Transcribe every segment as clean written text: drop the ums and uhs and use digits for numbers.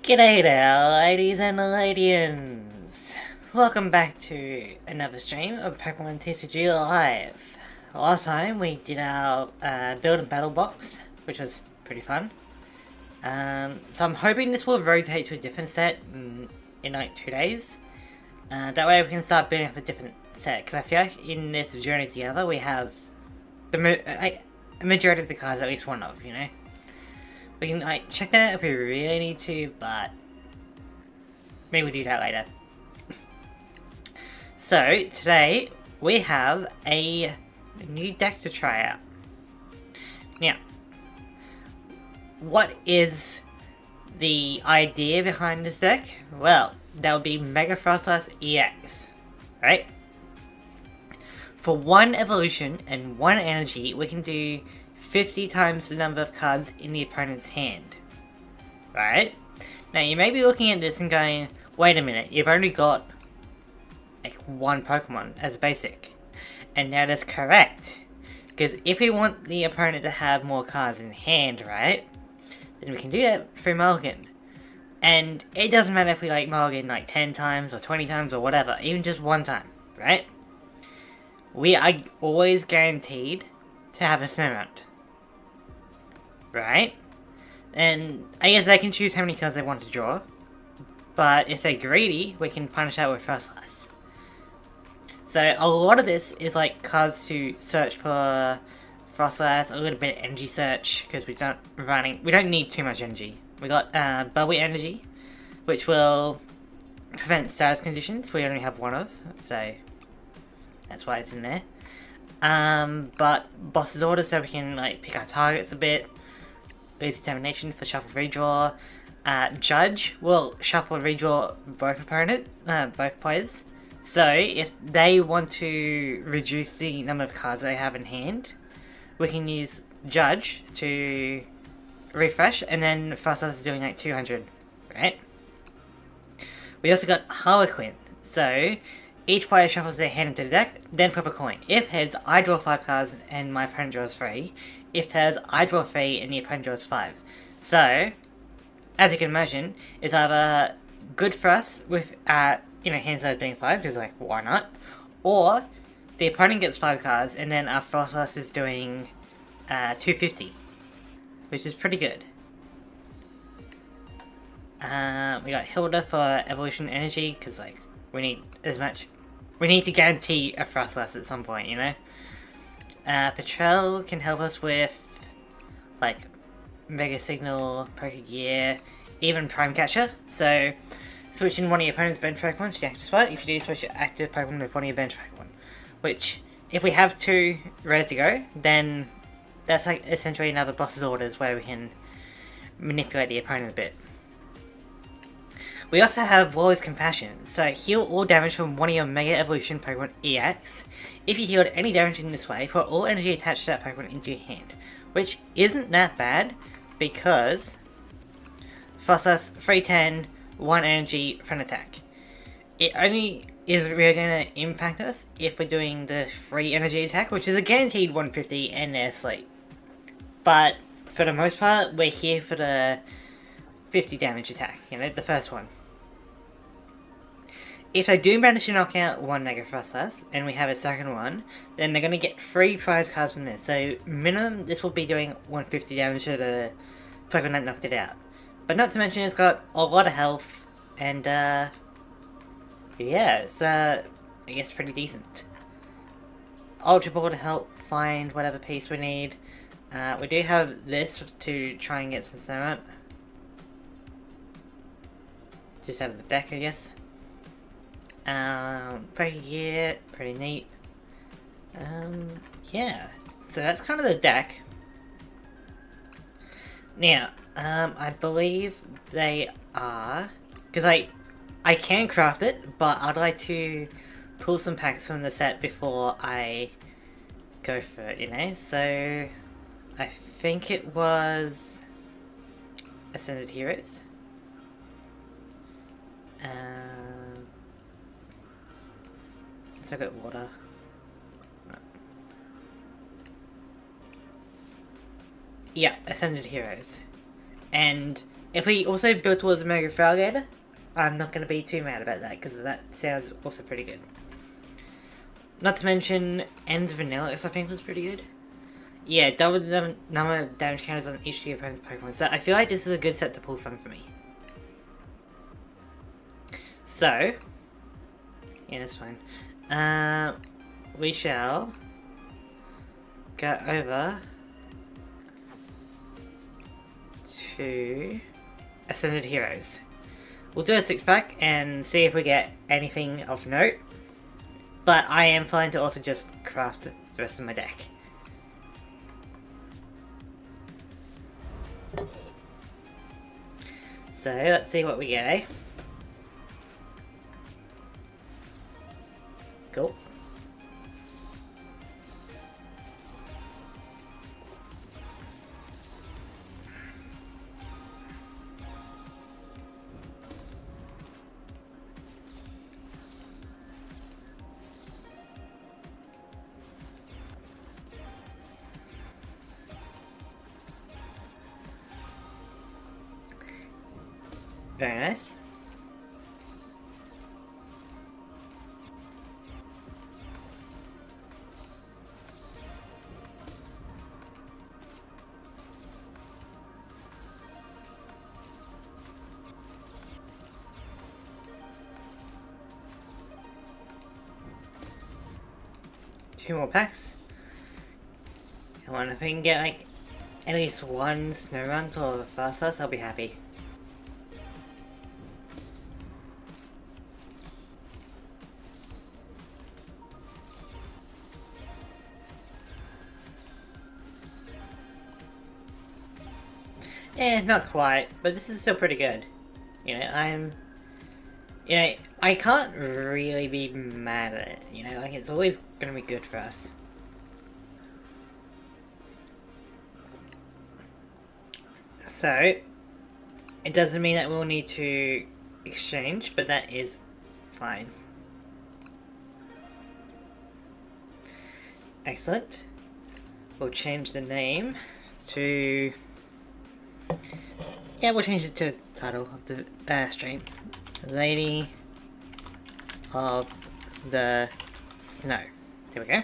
G'day there, ladies and ledians! Welcome back to another stream of Pokémon TCG Live. Last time we did our build and battle box, which was pretty fun. So I'm hoping this will rotate to a different set in like 2 days. That way we can start building up a different set, because I feel like in this journey together we have a majority of the cards, at least one of, you know? We can like check that out if we really need to, but maybe we'll do that later. So today we have a new deck to try out. Now, what is the idea behind this deck? Well, that would be Mega Froslass EX, right? For one evolution and one energy, we can do 50 times the number of cards in the opponent's hand. Right? Now you may be looking at this and going, wait a minute, you've only got like one Pokemon as a basic. And that is correct. Because if we want the opponent to have more cards in hand, right? Then we can do that through Mulligan. And it doesn't matter if we like Mulligan like 10 times or 20 times or whatever, even just one time, right? We are always guaranteed to have a Snorunt. Right? And I guess they can choose how many cards they want to draw. But if they're greedy, we can punish that with Froslass. So a lot of this is like cards to search for Froslass, a little bit of energy search, because we don't need too much energy. We got Bubbly Energy, which will prevent status conditions. We only have one of, so that's why it's in there. But boss's order, so we can like pick our targets a bit. Lazy Determination for shuffle redraw. Judge will shuffle and redraw both opponents, both players. So if they want to reduce the number of cards they have in hand, we can use Judge to refresh, and then Froslass is doing like 200, right? We also got Harlequin. So each player shuffles their hand into the deck, then flip a coin. If heads, I draw 5 cards and my opponent draws 3. If tails, I draw 3 and the opponent draws 5. So, as you can imagine, it's either good for us with hand size being 5, because like, why not? Or the opponent gets 5 cards and then our Froslass is doing 250, which is pretty good. We got Hilda for evolution energy, because like, we need to guarantee a Froslass at some point, you know? Petrel can help us with, like, Mega Signal, Pokégear, even Prime Catcher. So, switching one of your opponent's bench Pokemon to the active spot. If you do, switch your active Pokemon with one of your bench Pokemon. Which, if we have 2 ready to go, then that's like essentially another boss's orders where we can manipulate the opponent a bit. We also have Wally's Compassion, so heal all damage from one of your Mega Evolution Pokemon EX. If you healed any damage in this way, put all energy attached to that Pokemon into your hand. Which isn't that bad, because Froslass 310, 1 energy for an attack. It only is really going to impact us if we're doing the 3 energy attack, which is a guaranteed 150 and their sleep. But for the most part, we're here for the 50 damage attack, you know, the first one. If they do manage to knock out one Mega Froslass, and we have a second one, then they're going to get 3 prize cards from this. So minimum, this will be doing 150 damage to the Pokemon that knocked it out. But not to mention it's got a lot of health, and yeah, it's I guess pretty decent. Ultra Ball to help find whatever piece we need. We do have this to try and get some Snorunt. Just out of the deck, I guess. Pokégear, pretty neat. Yeah, so that's kind of the deck. Now, I believe they are, because I can craft it, but I'd like to pull some packs from the set before I go for it, you know? So, I think it was Ascended Heroes. Let's look at water. Yeah, Ascended Heroes. And if we also build towards a Mega Froslass, I'm not going to be too mad about that, because that sounds also pretty good. Not to mention, Ends Vanillix I think was pretty good. Yeah, double the number of damage counters on each of your opponent's Pokemon. So I feel like this is a good set to pull from for me. So, yeah, that's fine. We shall go over to Ascended Heroes. We'll do a 6-pack and see if we get anything of note. But I am planning to also just craft the rest of my deck. So let's see what we get, eh? Cool. Very nice. Two more packs. Come on, if we can get like at least one Snorunt or Froslass, I'll be happy. Eh, not quite, but this is still pretty good. You know, I can't really be mad at it, you know, like it's always gonna be good for us. So, it doesn't mean that we'll need to exchange, but that is fine. Excellent. We'll change the name to... Yeah, we'll change it to the title of the stream. Lady of the Snow. There we go.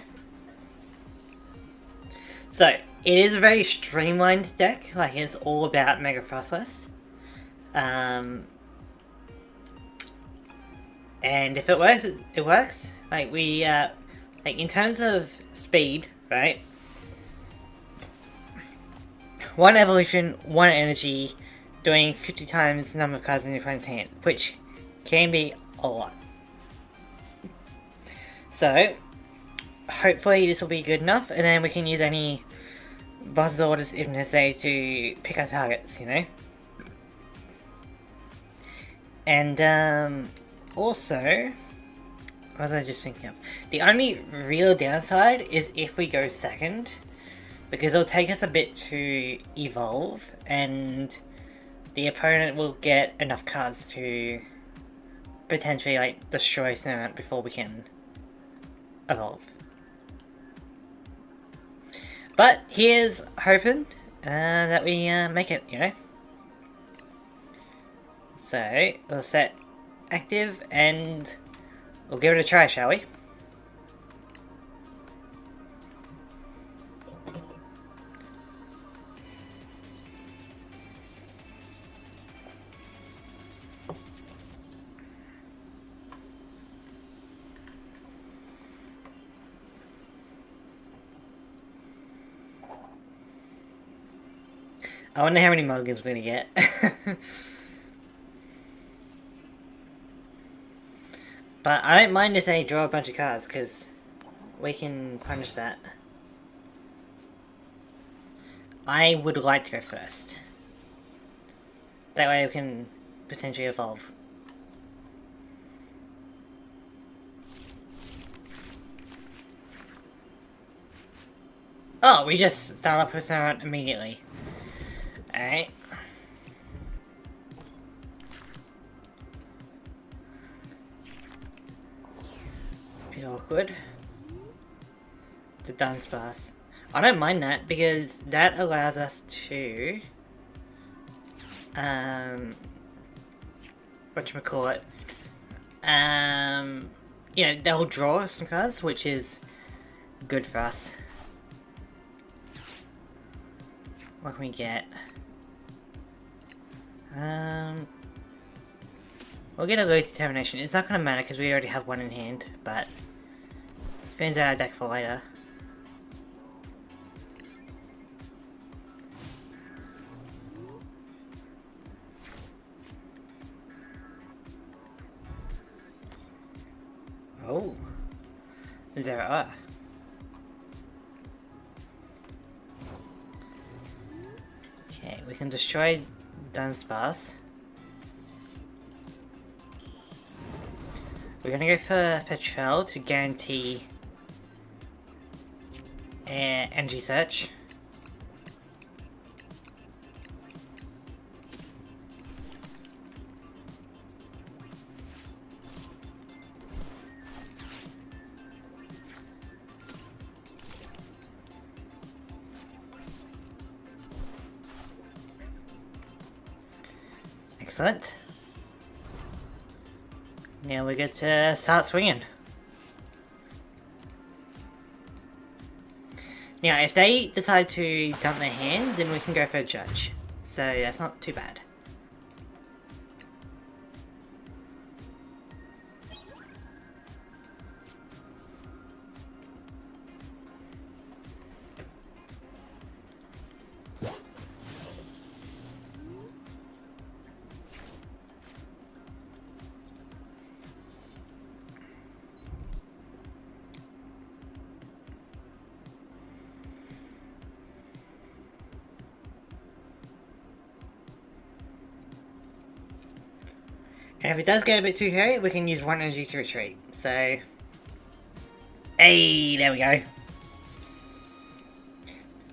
So, it is a very streamlined deck. Like, it's all about Mega Froslass. And if it works, it works. Like, we, like, in terms of speed, right? One evolution, one energy, doing 50 times the number of cards in your opponent's hand, which can be a lot. So, hopefully this will be good enough, and then we can use any buzz orders if necessary to pick our targets, you know? And, also, what was I just thinking of? The only real downside is if we go second, because it'll take us a bit to evolve, and the opponent will get enough cards to potentially, like, destroy Snorunt before we can evolve. But here's hoping that we make it, you know? So, we'll set active, and we'll give it a try, shall we? I wonder how many mulligans we're gonna get. But I don't mind if they draw a bunch of cards, because we can punish that. I would like to go first. That way we can potentially evolve. Oh, we just start off with Snorunt immediately. Alright. Bit awkward. It's a dance pass. I don't mind that because that allows us to whatchamacallit, you know, they'll draw some cards, which is good for us. What can we get? We'll get a Lose Determination. It's not going to matter because we already have one in hand, but thins out our deck for later. Oh, there are. Okay, we can destroy Dunsparce. We're gonna go for Petrel to guarantee energy search. Excellent. Now we get to start swinging. Now, if they decide to dump their hand, then we can go for a judge. So that's not too bad. And if it does get a bit too hairy, we can use one energy to retreat. So, hey, there we go.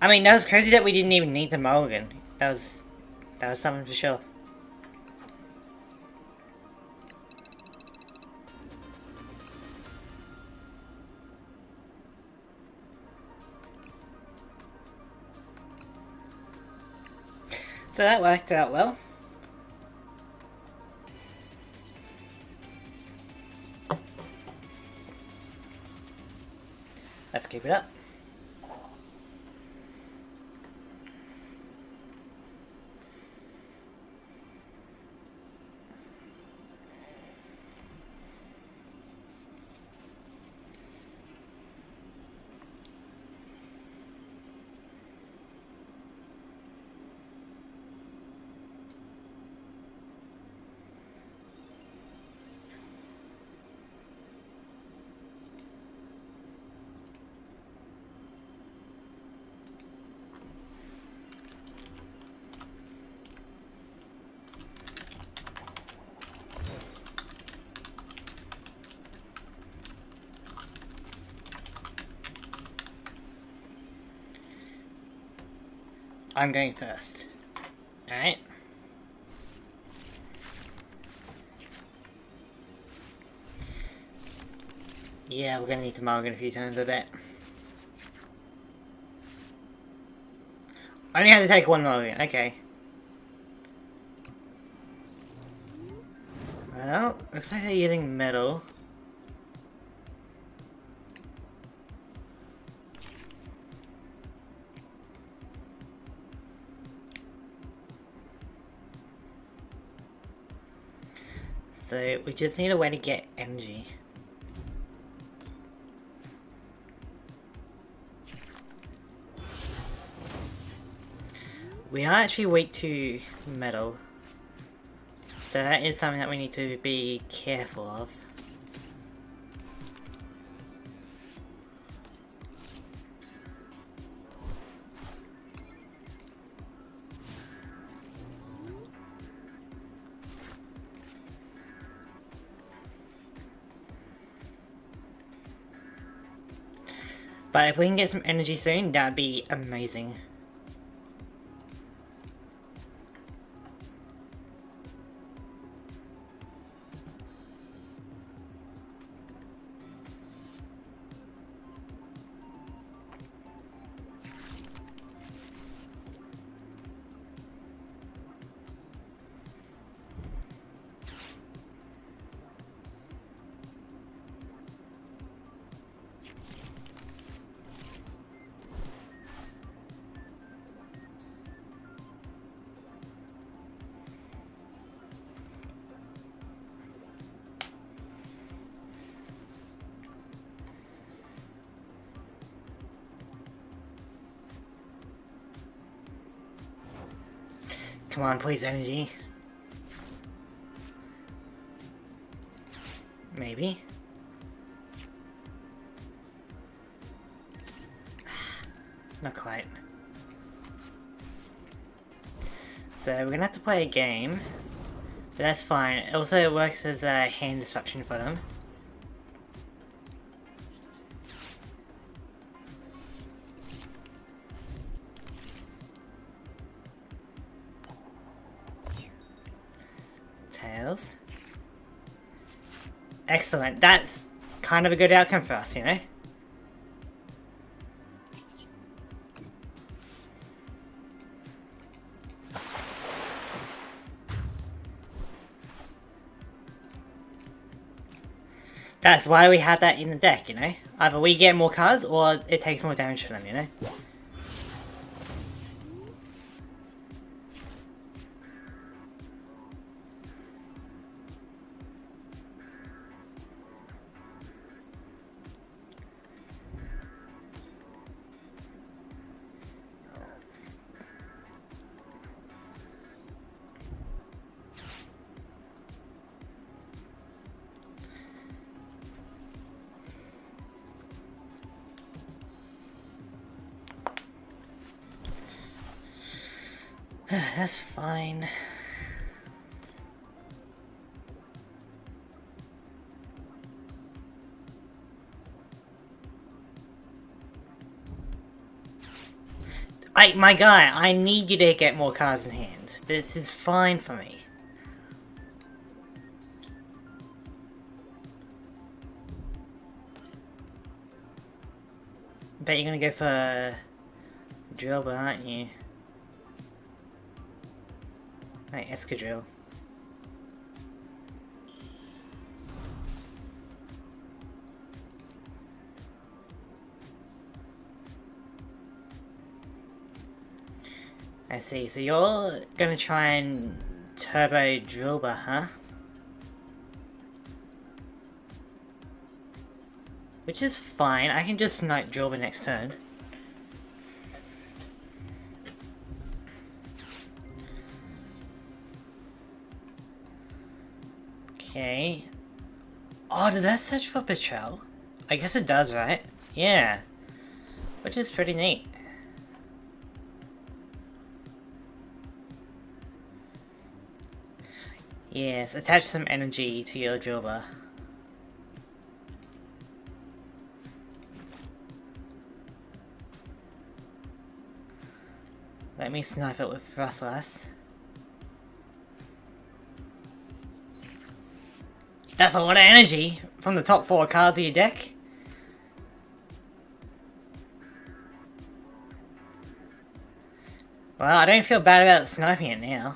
I mean, that was crazy that we didn't even need the mulligan. That was something for sure. So that worked out well. Let's keep it up. I'm going first. Alright. Yeah, we're gonna need to mulligan a few times, I bet. I only have to take one mulligan, okay. Well, looks like they're using metal. So, we just need a way to get energy. We are actually weak to metal. So that is something that we need to be careful of. But if we can get some energy soon, that'd be amazing. Come on, please, energy. Maybe. Not quite. So we're gonna have to play a game. But that's fine. It also works as a hand disruption for them. Tails. Excellent. That's kind of a good outcome for us, you know? That's why we have that in the deck, you know? Either we get more cards, or it takes more damage for them, you know? That's fine. My guy, I need you to get more cards in hand. This is fine for me. Bet you're gonna go for Drillbur, aren't you? Right, Escadrille. I see, so you're gonna try and turbo Drillbur, huh? Which is fine, I can just snipe Drillbur next turn. Okay. Oh, does that search for Petrel? I guess it does, right? Yeah. Which is pretty neat. Yes, attach some energy to your Drillbur. Let me snipe it with Froslass. That's a lot of energy from the top 4 cards of your deck. Well, I don't feel bad about sniping it now.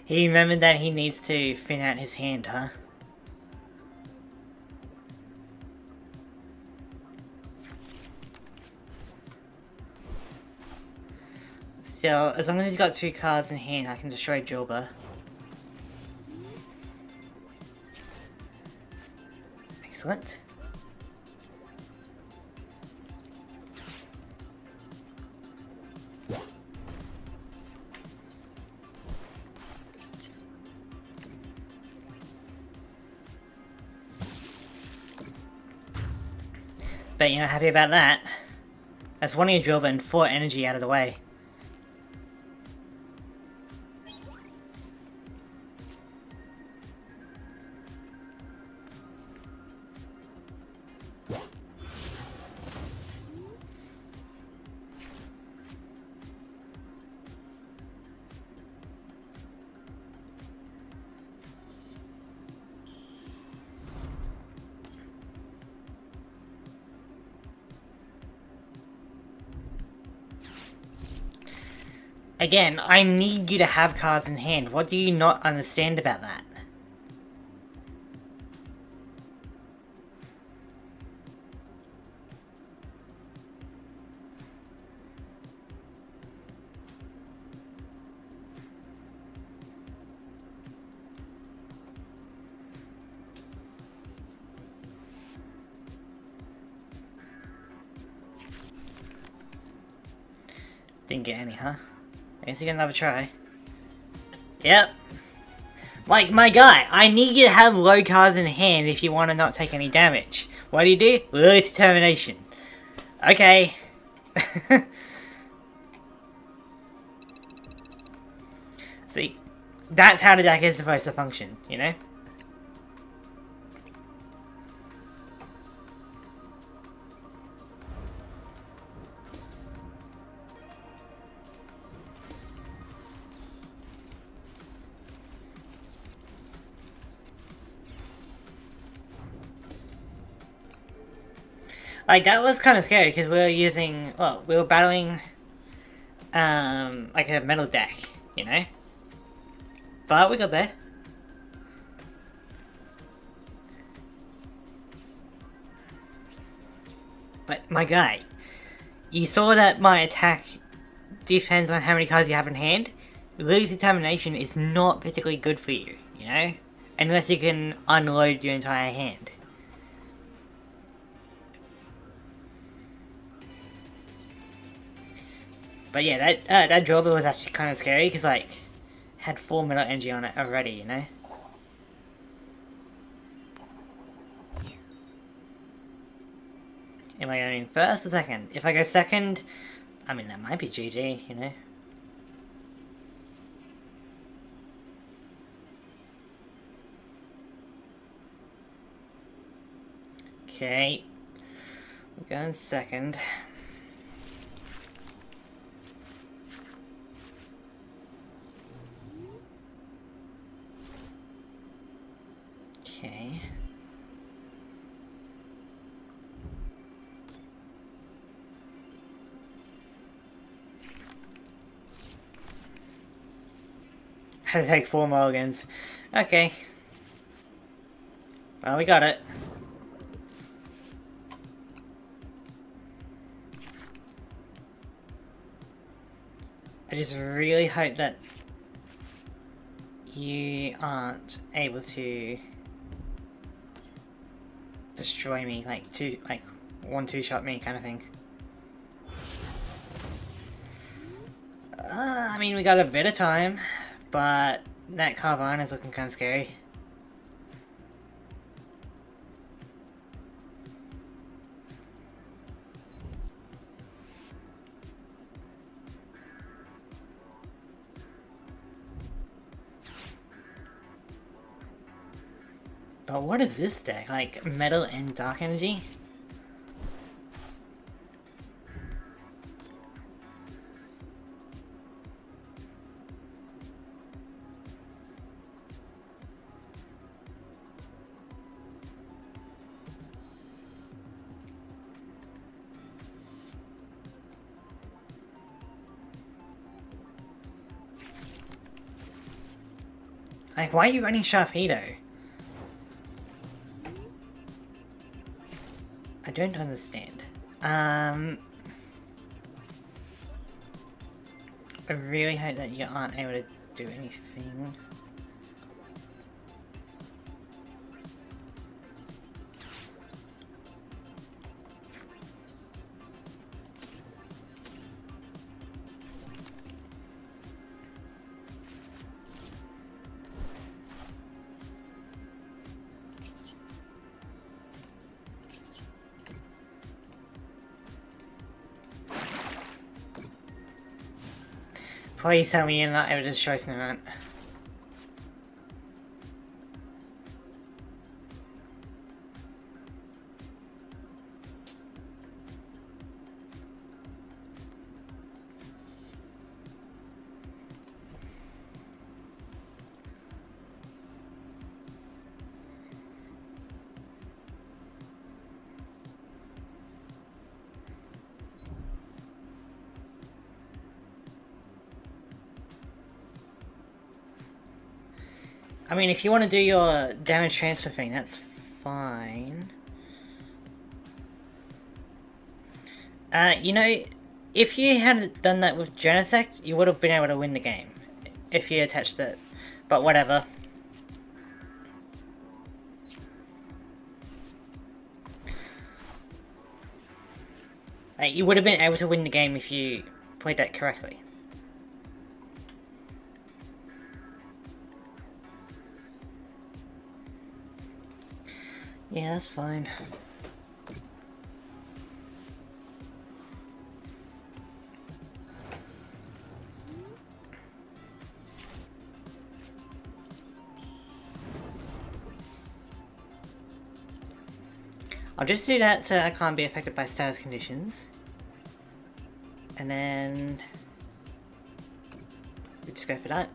He remembered that he needs to thin out his hand, huh? Still, as long as he's got 2 cards in hand, I can destroy Drillbur. Excellent. Bet you're not happy about that. That's one of your Drillbur and 4 energy out of the way. Again, I need you to have cards in hand. What do you not understand about that? Didn't get any, huh? I guess you get another try. Yep. Like, my guy, I need you to have low cards in hand if you want to not take any damage. What do? Lose determination. Okay. See, that's how the deck is supposed to function, you know? Like, that was kind of scary, because we were using, well, we were battling, like a metal deck, you know? But we got there. But, my guy, you saw that my attack depends on how many cards you have in hand. Lose determination is not particularly good for you, you know? Unless you can unload your entire hand. But yeah, that drawbill was actually kind of scary, because, like, had 4 metal energy on it already, you know? Am I going first or second? If I go second, I mean, that might be GG, you know? Okay. I'm going second. Okay. Had to take 4 mulligans. Okay. Well, we got it. I just really hope that you aren't able to destroy me, like 1-2 shot me kind of thing. I mean, we got a bit of time, but that Carbine is looking kind of scary. But what is this deck? Like, metal and dark energy? Like, why are you running Sharpedo? I don't understand. I really hope that you aren't able to do anything. Please tell me you're not able to destroy Snorunt. I mean, if you want to do your damage transfer thing, that's fine. You know, if you had done that with Genesect, you would have been able to win the game. If you attached it. But whatever. Like, you would have been able to win the game if you play deck correctly. Yeah, that's fine. I'll just do that so I can't be affected by status conditions. And then we just go for that.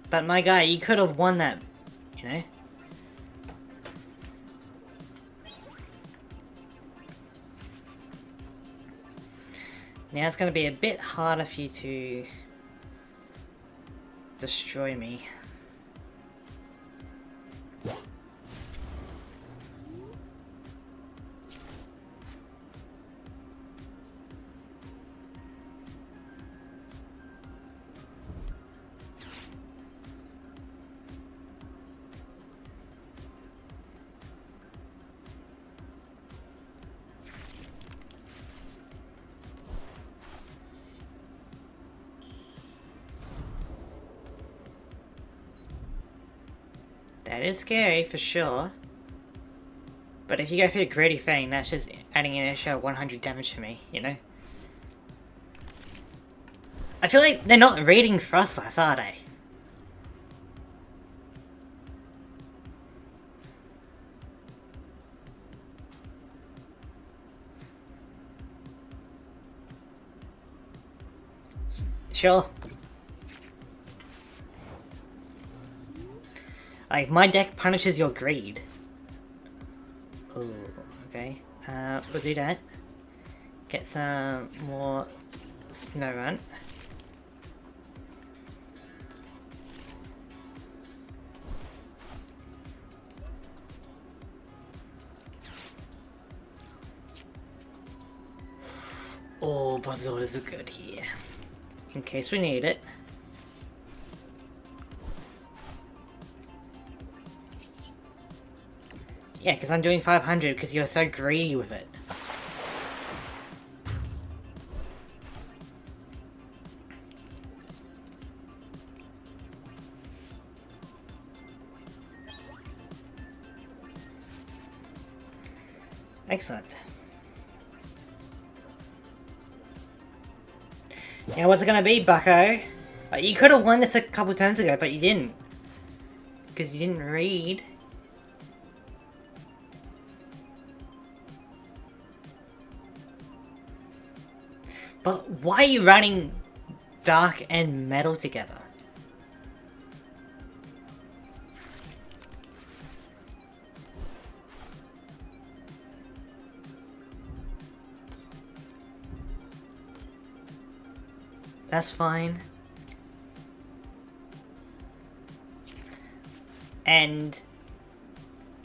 But my guy, you could have won that, you know? Now it's going to be a bit harder for you to destroy me. That is scary for sure. But if you go for the Greedy Fang, that's just adding an extra 100 damage to me, you know? I feel like they're not reading Froslass, are they? Sure. Like, my deck punishes your greed. Oh, okay. We'll do that. Get some more Snorunt. Oh, Buzzorders are good here. In case we need it. Yeah, because I'm doing 500 because you're so greedy with it. Excellent. Yeah, what's it gonna be, bucko? You could have won this a couple turns ago, but you didn't. Because you didn't read. But why are you running Dark and Metal together? That's fine. And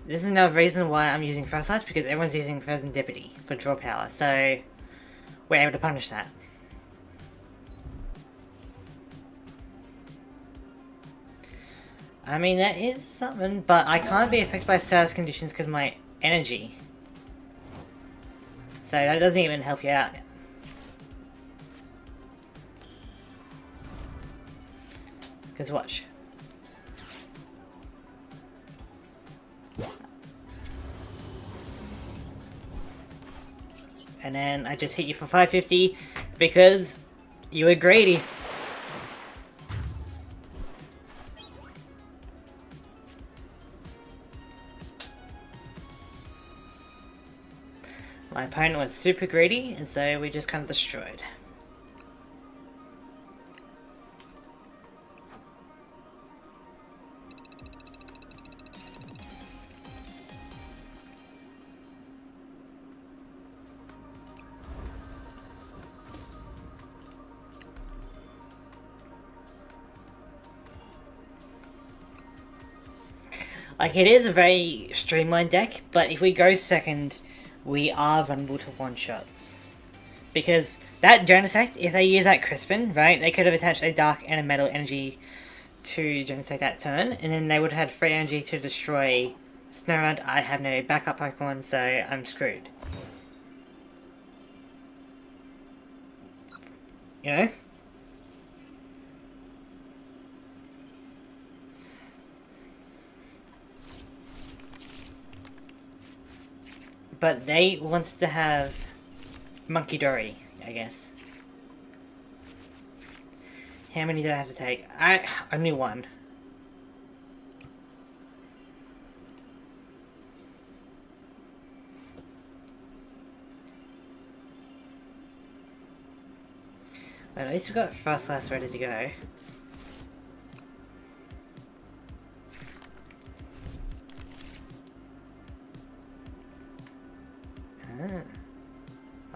this is another reason why I'm using Froslass, because everyone's using Serendipity for draw power, so we're able to punish that. I mean, that is something, but I can't be affected by status conditions because my energy. So that doesn't even help you out. Because watch. And then I just hit you for 550 because you were greedy. My opponent was super greedy, and so we just kind of destroyed. Like, it is a very streamlined deck, but if we go second, we are vulnerable to one-shots. Because that Genesect, if they use that Crispin, right, they could have attached a Dark and a Metal energy to Genesect that turn, and then they would have had free energy to destroy Snorunt, I have no backup Pokemon, so I'm screwed. You know? But they wanted to have Monkey Dory, I guess. How many did I have to take? Only one. But at least we've got Froslass ready to go.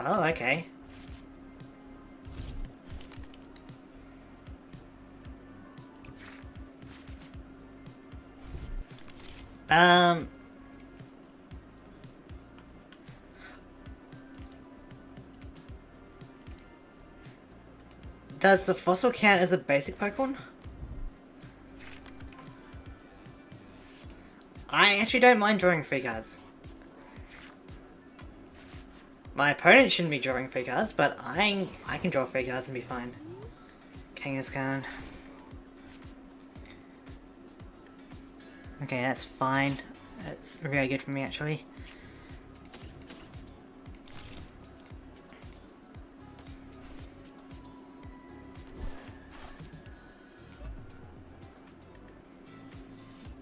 Oh, okay. Does the fossil count as a basic Pokemon? I actually don't mind drawing 3 cards. My opponent shouldn't be drawing 3 cards, but I can draw 3 cards and be fine. Kangaskhan. Okay, that's fine. That's really good for me, actually.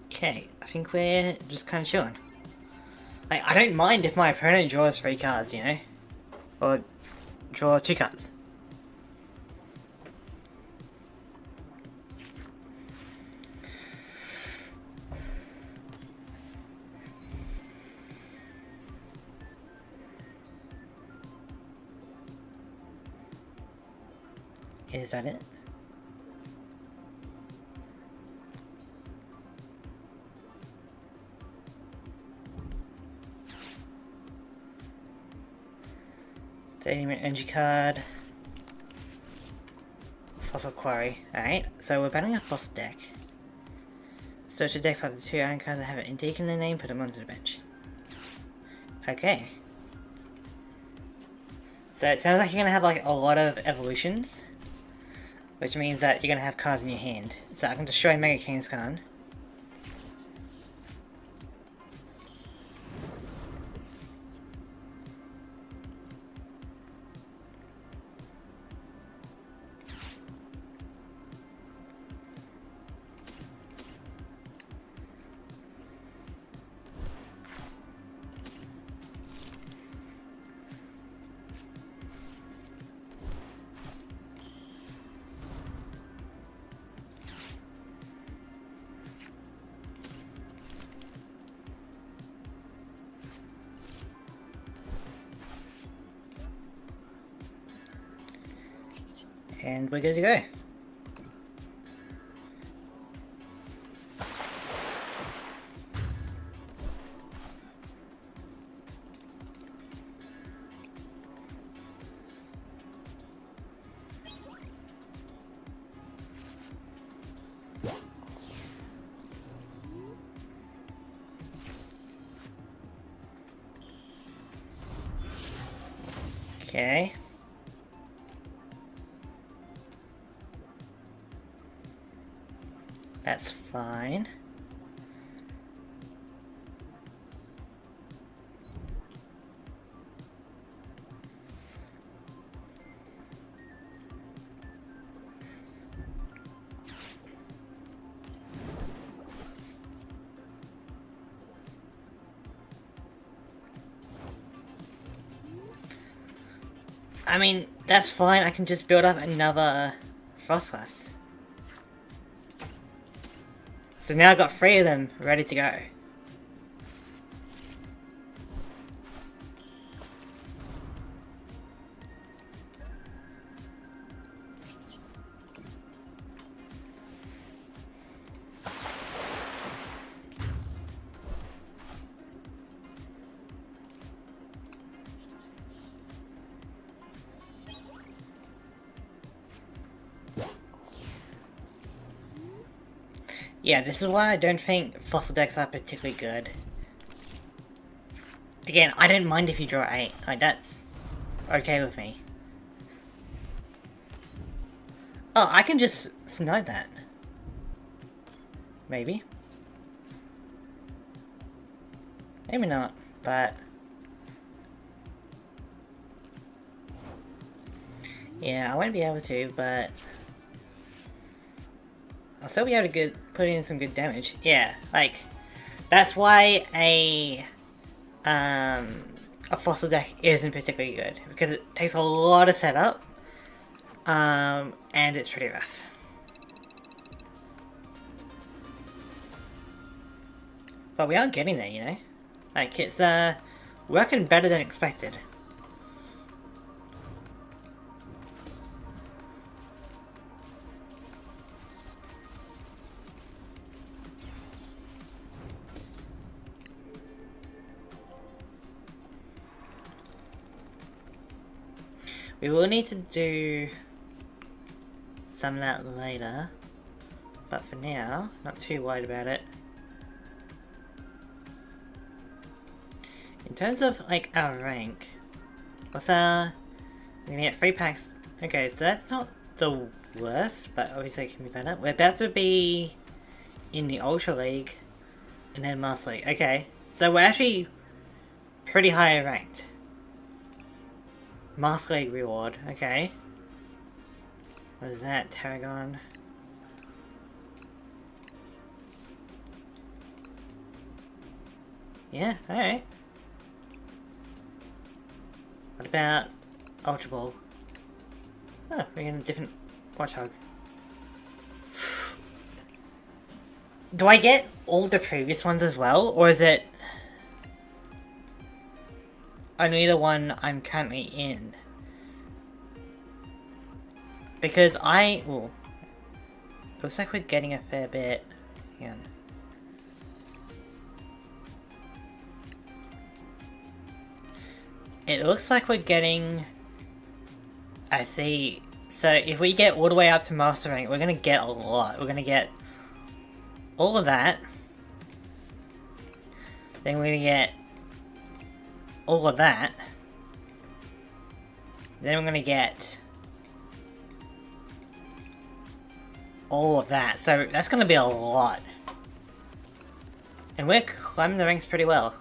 Okay, I think we're just kind of chilling. Like, I don't mind if my opponent draws 3 cards, you know? Or draw 2 cards. Is that it? Stadium Energy card. Fossil Quarry. Alright, so we're battling a fossil deck. Search the deck for the 2 iron cards that have an Indeek in their name, put them onto the bench. Okay. So it sounds like you're gonna have like a lot of evolutions, which means that you're gonna have cards in your hand. So I can destroy Mega Kangaskhan. And we're good to go. Okay. That's fine. I mean, that's fine. I can just build up another Froslass. So now I've got 3 of them ready to go. Yeah, this is why I don't think fossil decks are particularly good. Again, I don't mind if you draw 8. Like, that's okay with me. Oh, I can just snide that. Maybe. Maybe not, but... yeah, I won't be able to, but... I'll still be able to put in some good damage. Yeah, like... that's why a fossil deck isn't particularly good. Because it takes a lot of setup. And it's pretty rough. But we are getting there, you know? Like, it's, working better than expected. We will need to do some of that later, but for now, not too worried about it. In terms of, like, our rank, what's our... we're gonna get 3 packs. Okay, so that's not the worst, but obviously it can be better. We're about to be in the Ultra League, and then Master League. Okay, so we're actually pretty high ranked. Master League reward, okay. What is that? Tarragon. Yeah, alright. What about Ultra Ball? Oh, we're getting a different Watchog. Do I get all the previous ones as well, or is it only the one I'm currently in? Because ooh. Looks like we're getting a fair bit. Hang on. It looks like we're getting... I see. So if we get all the way up to Master Rank, we're gonna get a lot. We're gonna get all of that. Then we're gonna get all of that. Then we're gonna get all of that. So that's gonna be a lot. And we're climbing the ranks pretty well.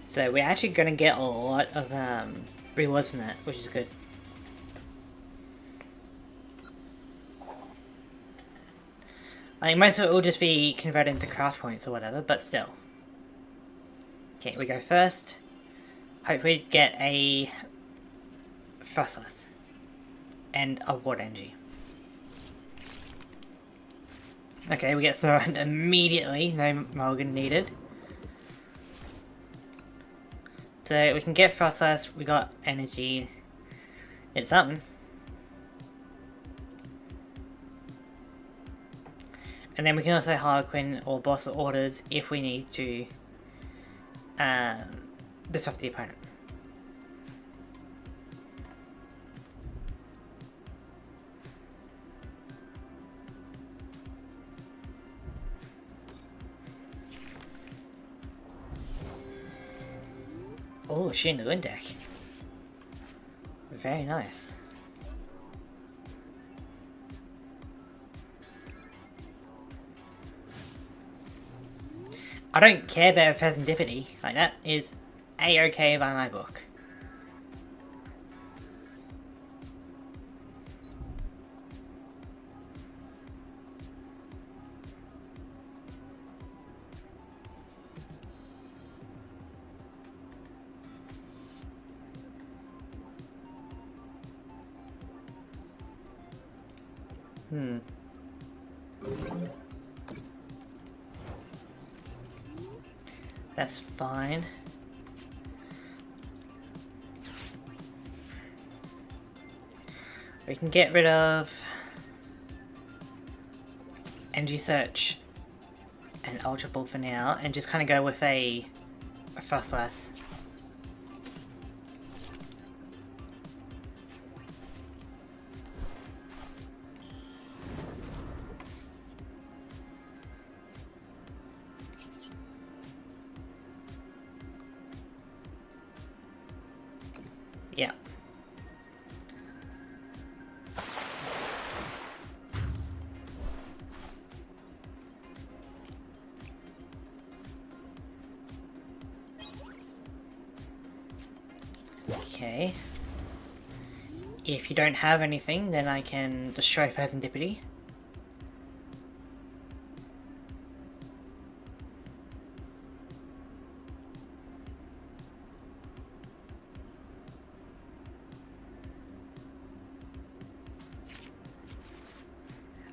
So we're actually gonna get a lot of rewards from that, which is good. I think most of it will just be converted into craft points or whatever, but still. Okay, we go first. Hopefully get a Froslass and a Water Energy. Okay, we get Snorunt immediately, no Mulligan needed. So we can get Froslass, we got energy. It's something. And then we can also Harlequin or boss orders if we need to disrupt the opponent. Oh, she in the wind deck. Very nice. I don't care about Pheasantipity. Like, that is A-okay by my book. That's fine. We can get rid of Energy Search and Ultra Ball for now, and just kind of go with a Froslass Yeah. Okay. If you don't have anything, then I can destroy Serendipity.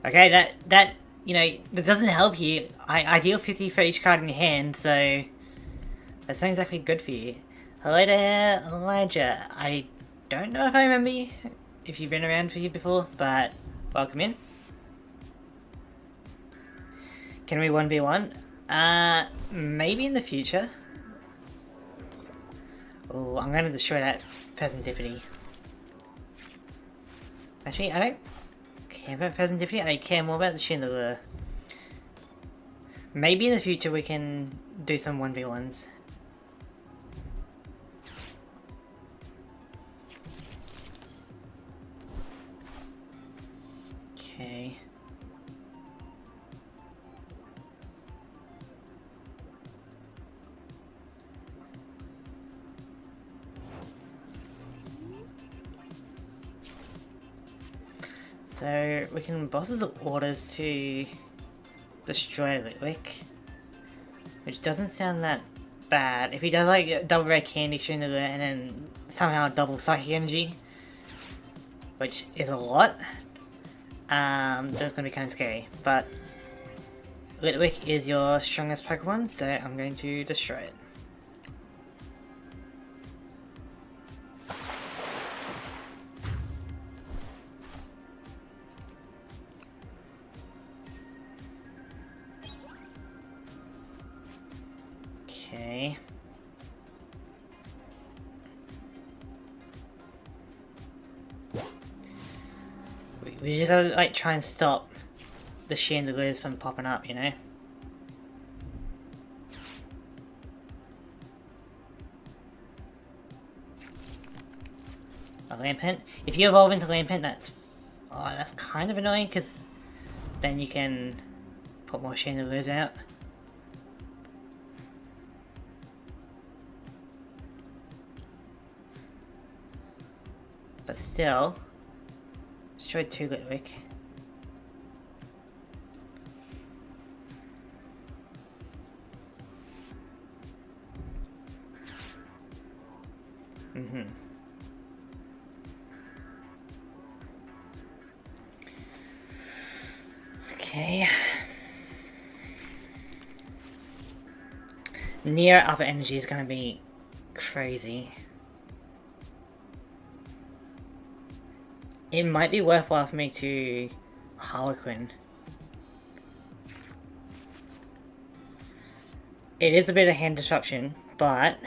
Okay, that you know, that doesn't help you. I deal 50 for each card in your hand, so that's not exactly good for you. Hello there, Elijah. I don't know if I remember you, if you've been around for you before, but welcome in. Can we 1v1? Maybe in the future. Oh, I'm gonna destroy that Serendipity. Actually, I don't care about Serendipity, I care more about the Chandelier. Maybe in the future we can do some 1v1s. Okay. So we can boss his orders to destroy Litwick, which doesn't sound that bad. If he does like double red candy Chandelier and then somehow double psychic energy, which is a lot, that's gonna be kind of scary. But Litwick is your strongest Pokemon, so I'm going to destroy it. Okay. We just gotta like try and stop the Chandeliers from popping up, you know? A Lampent. If you evolve into Lampent, that's kind of annoying because then you can put more Chandeliers out. But still, destroyed 2 Litwick. Okay. Near upper energy is gonna be crazy. It might be worthwhile for me to Harlequin. It is a bit of hand disruption, but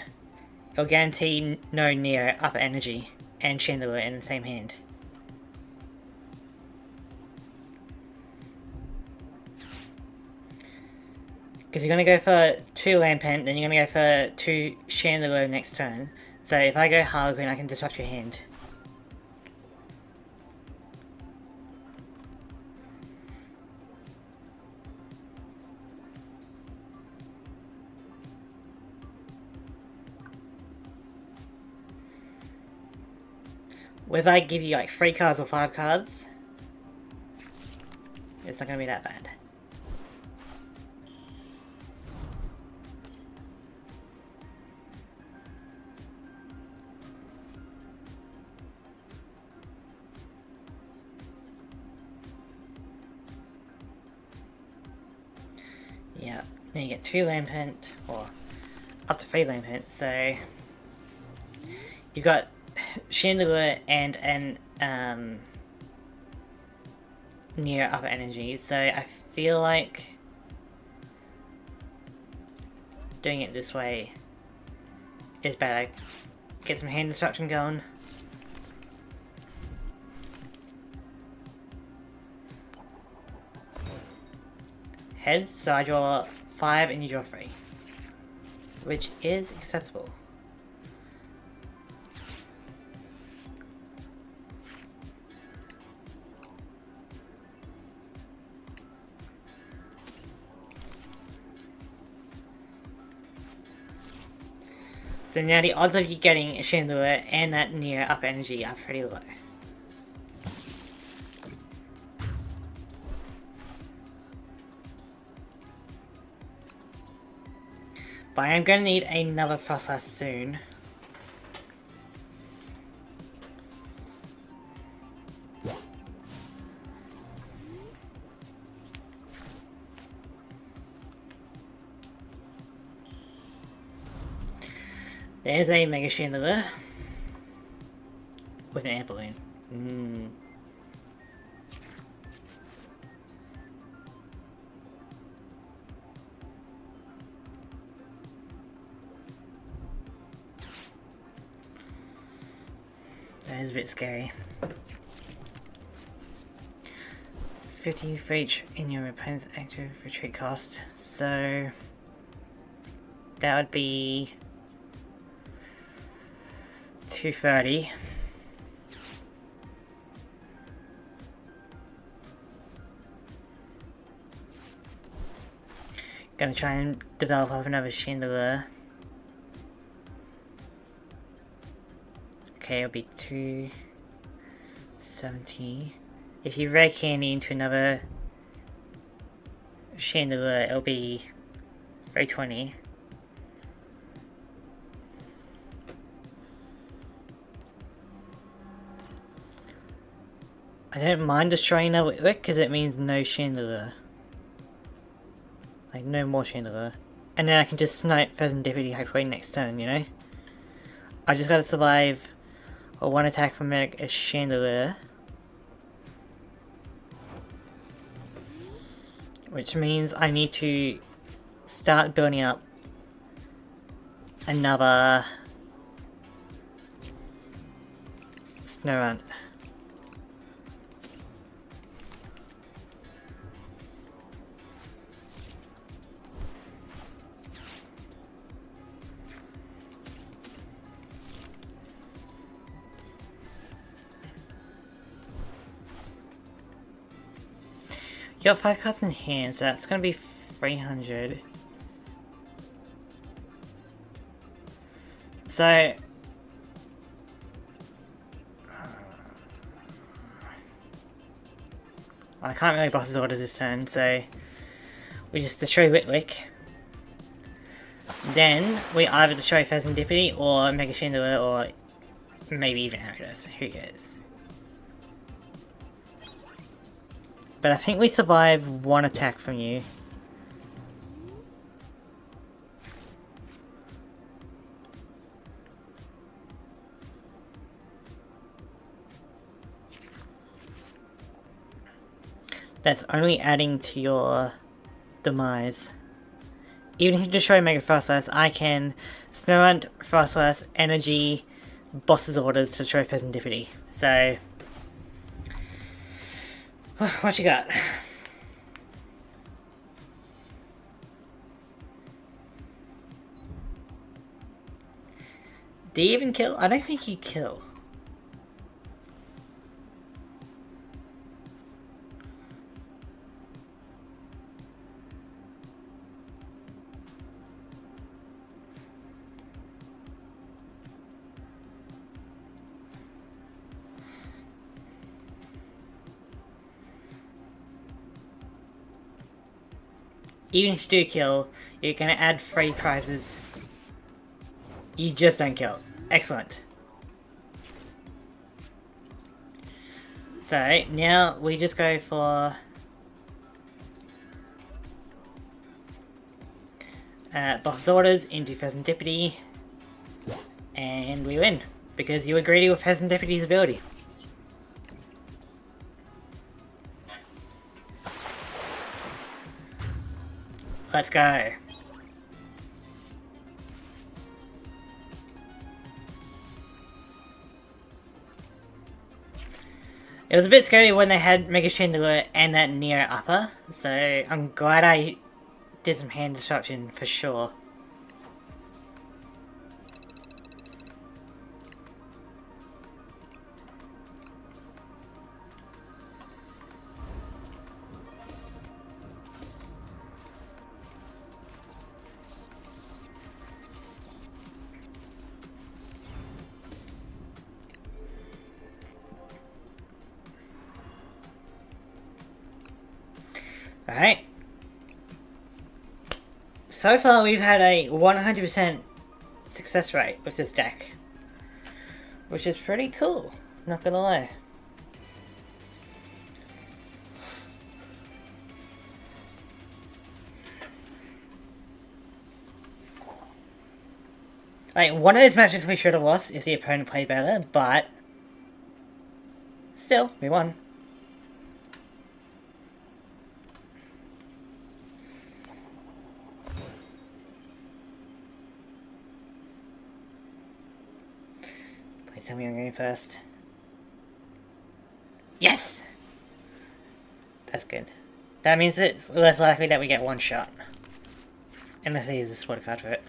it'll guarantee no near upper energy and Chandelier in the same hand. Because you're going to go for 2 Lampent, then you're going to go for 2 Chandelier next turn. So if I go Harlequin, I can disrupt your hand. If I give you like 3 cards or 5 cards, it's not going to be that bad. Yeah, then you get 2 Lampent, or up to 3 Lampent, so you've got Chandelier and an near upper energy, so I feel like doing it this way is better. Get some hand disruption going. Heads, so I draw 5 and you draw 3, which is acceptable. So now the odds of you getting a Chandelier and that near up energy are pretty low. But I am going to need another Froslass soon. There's a Mega Chandelier with an air balloon. That is a bit scary. 50 for each in your opponent's active retreat cost. So that would be 230. Gonna try and develop up another Chandelier. Okay, it'll be 270. If you rare candy into another Chandelier, it'll be 320. I don't mind destroying another Wick because it means no Chandelier. Like, no more Chandelier. And then I can just snipe Serendipity hopefully next turn, you know? I just gotta survive one attack from a Chandelier. Which means I need to start building up another Snorunt. You got 5 cards in hand, so that's gonna be 300. So I can't really boss's orders this turn, so we just destroy Whitwick. Then we either destroy Serendipity or Mega Chandelier or maybe even Arctos. Who cares? But I think we survive one attack from you. That's only adding to your demise. Even if you destroy Mega Froslass, I can Snorunt, Froslass, Energy, Boss's Orders to destroy Serendipity. So what you got? Do you even kill? I don't think you kill. Even if you do kill, you're gonna add 3 prizes. You just don't kill. Excellent. So, now we just go for Boss's Orders into Serendipity, and we win, because you were greedy with Serendipity's ability. Let's go. It was a bit scary when they had Mega Chandelier and that Neo upper, so I'm glad I did some hand disruption for sure. Alright. So far we've had a 100% success rate with this deck. Which is pretty cool, not gonna lie. Like, one of those matches we should have lost if the opponent played better, but still, we won. Please tell me I'm going first. Yes! That's good. That means it's less likely that we get one shot. Unless I use a sport card for it.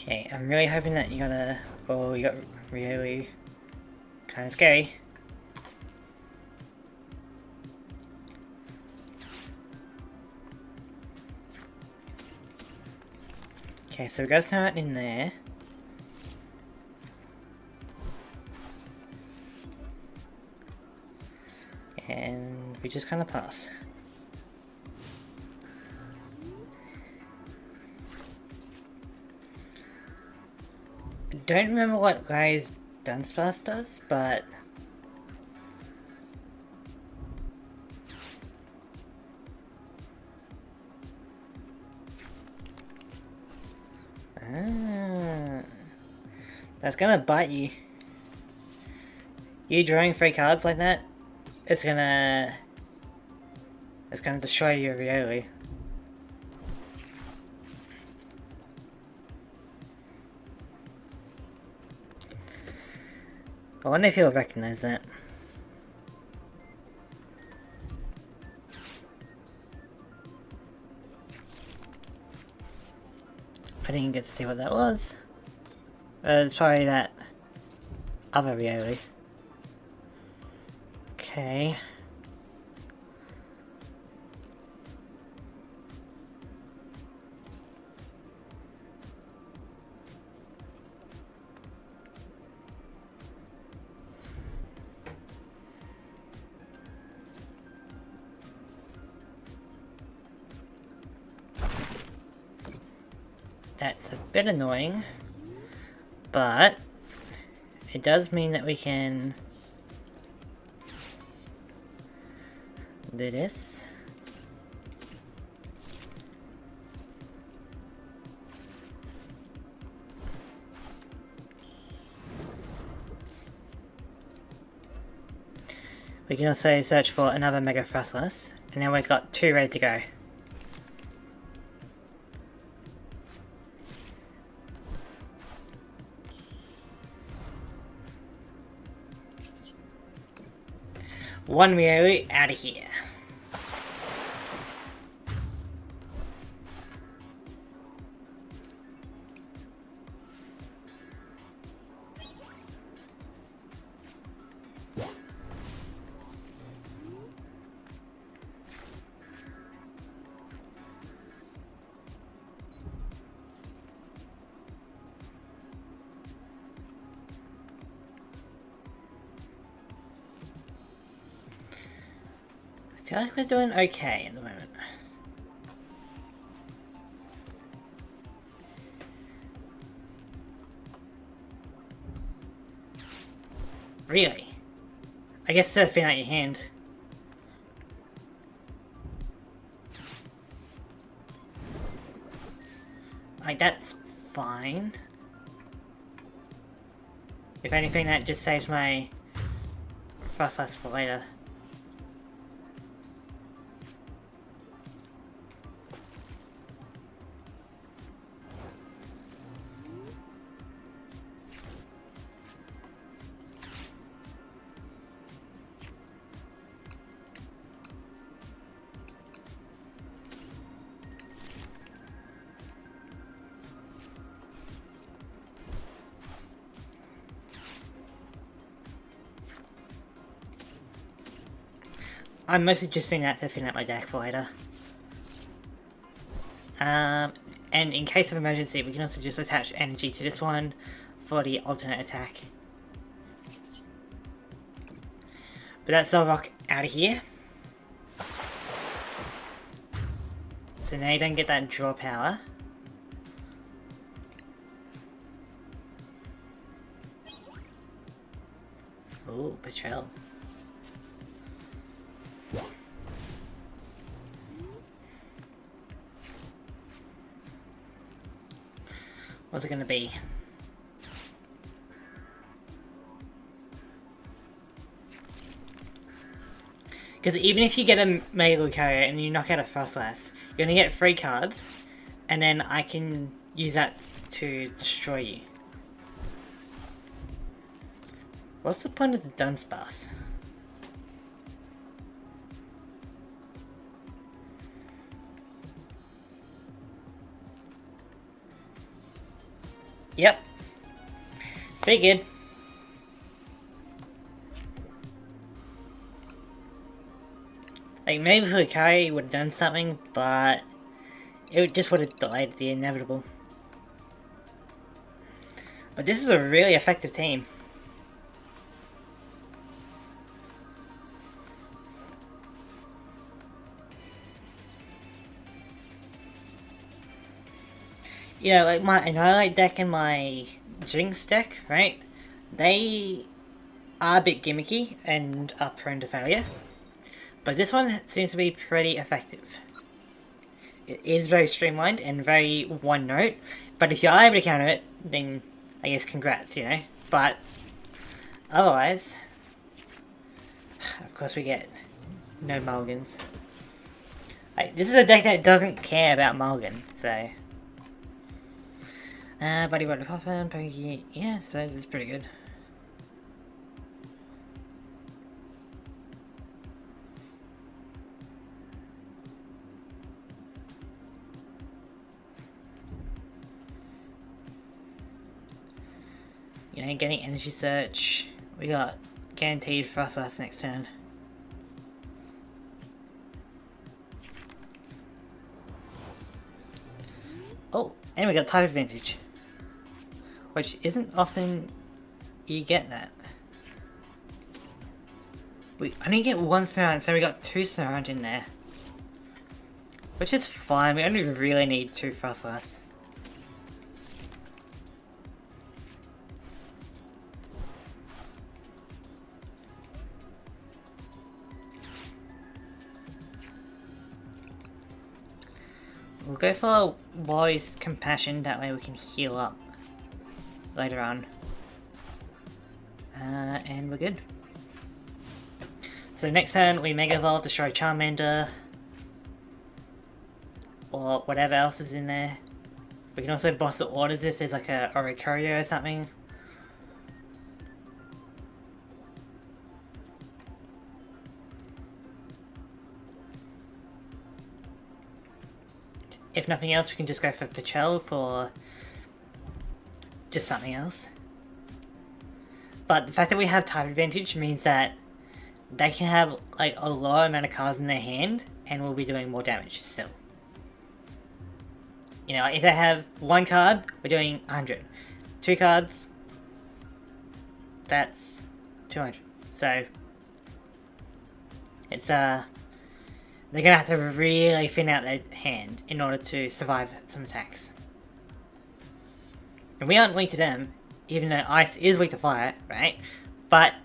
Okay, I'm really hoping that you got a... Oh, you got really kind of scary. Okay, so we got Snorunt in there. And we just kind of pass. Don't remember what Guy's Dunsparce does, but that's gonna bite you. You drawing 3 cards like that, it's gonna destroy your reality. I wonder if he'll recognize that. I didn't get to see what that was. It's probably that other reality. Okay. That's a bit annoying, but it does mean that we can do this. We can also search for another Mega Froslass, and then we've got 2 ready to go. One reality out of here. I feel like we're doing okay at the moment. Really? I guess surfing out your hand. Like, that's fine. If anything, that just saves my Froslass for later. I'm mostly just doing that to thin out my deck for later. And in case of emergency, we can also just attach energy to this one for the alternate attack. But that's Solrock out of here. So now you don't get that draw power. Ooh, Petrel. What's it gonna be? Because even if you get a Mega Lucario and you knock out a Froslass, you're gonna get 3 cards, and then I can use that to destroy you. What's the point of the Dunsparce? Yep. Figured. Like, maybe Lucario would have done something, but it just would have delayed the inevitable. But this is a really effective team. You know, like my Annihilate deck and my Jinx deck, right? They are a bit gimmicky and are prone to failure. But this one seems to be pretty effective. It is very streamlined and very one note. But if you're able to counter it, then I guess congrats, you know? But otherwise, of course we get no mulligans. Like, this is a deck that doesn't care about mulligan, so... Buddy-Buddy Poffin, Pokégear, yeah, so this is pretty good. You know, getting Energy Search, we got guaranteed Froslass next turn. Oh, and we got Type Advantage. Which isn't often you get that. We only get 1 Snorunt, so we got 2 Snorunt in there. Which is fine, we only really need 2 Froslass. We'll go for Wally's Compassion, that way we can heal up later on. And we're good. So next turn we Mega Evolve, destroy Charmander, or whatever else is in there. We can also boss the orders if there's like a Oricorio or something. If nothing else, we can just go for Petrel for just something else. But the fact that we have type advantage means that they can have like a low amount of cards in their hand and we'll be doing more damage still. You know, if they have 1 card, we're doing 100. 2 cards, that's 200. So it's they're gonna have to really thin out their hand in order to survive some attacks. And we aren't weak to them, even though Ice is weak to Fire, right? But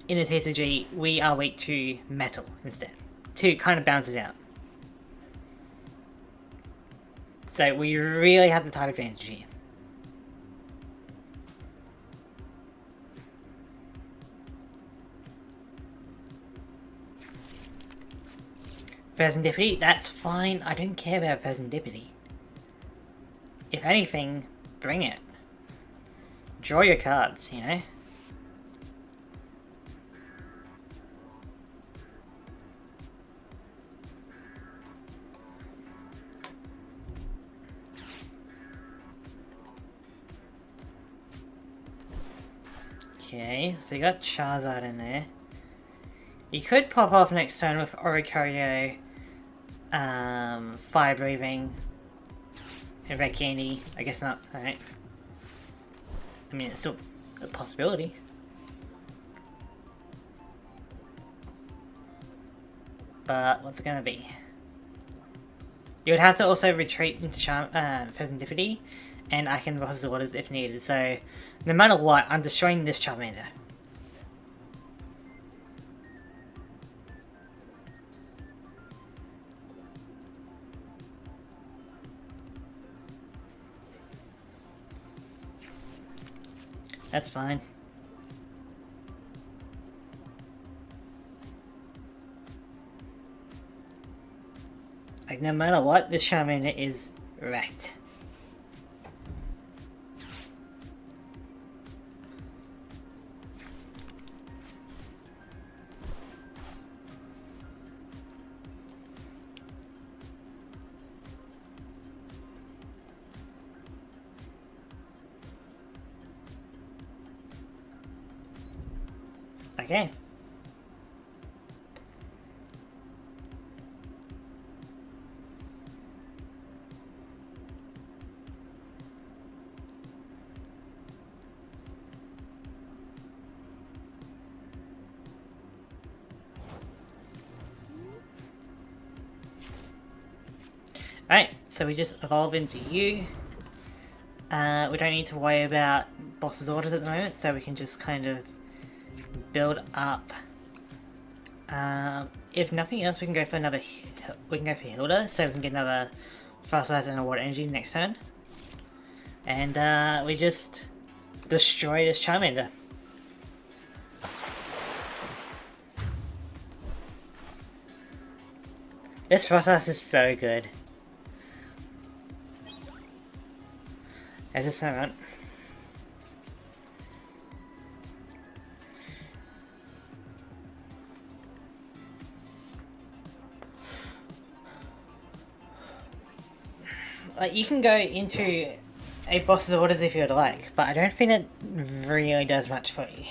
in the TCG, we are weak to Metal instead, to kind of balance it out. So we really have the type advantage here. Serendipity, that's fine. I don't care about Serendipity. If anything, bring it. Draw your cards, you know? Okay, so you got Charizard in there. You could pop off next turn with Oricorio, Fire Breathing, and Red Candy. I guess not, alright. I mean, it's still a possibility. But what's it gonna be? You would have to also retreat into Pheasantipity, and I can Ross's Orders if needed, so no matter what, I'm destroying this Charmander. That's fine. Like, no matter what, this Charmander is wrecked. Okay. Alright, so we just evolve into you. We don't need to worry about boss's orders at the moment, so we can just kind of build up. If nothing else, we can go for another. We can go for Hilda, so we can get another Froslass and a Water Energy next turn, and we just destroy this Charmander. This Froslass is so good. As a Snorunt. Like, you can go into a boss's orders if you'd like, but I don't think it really does much for you.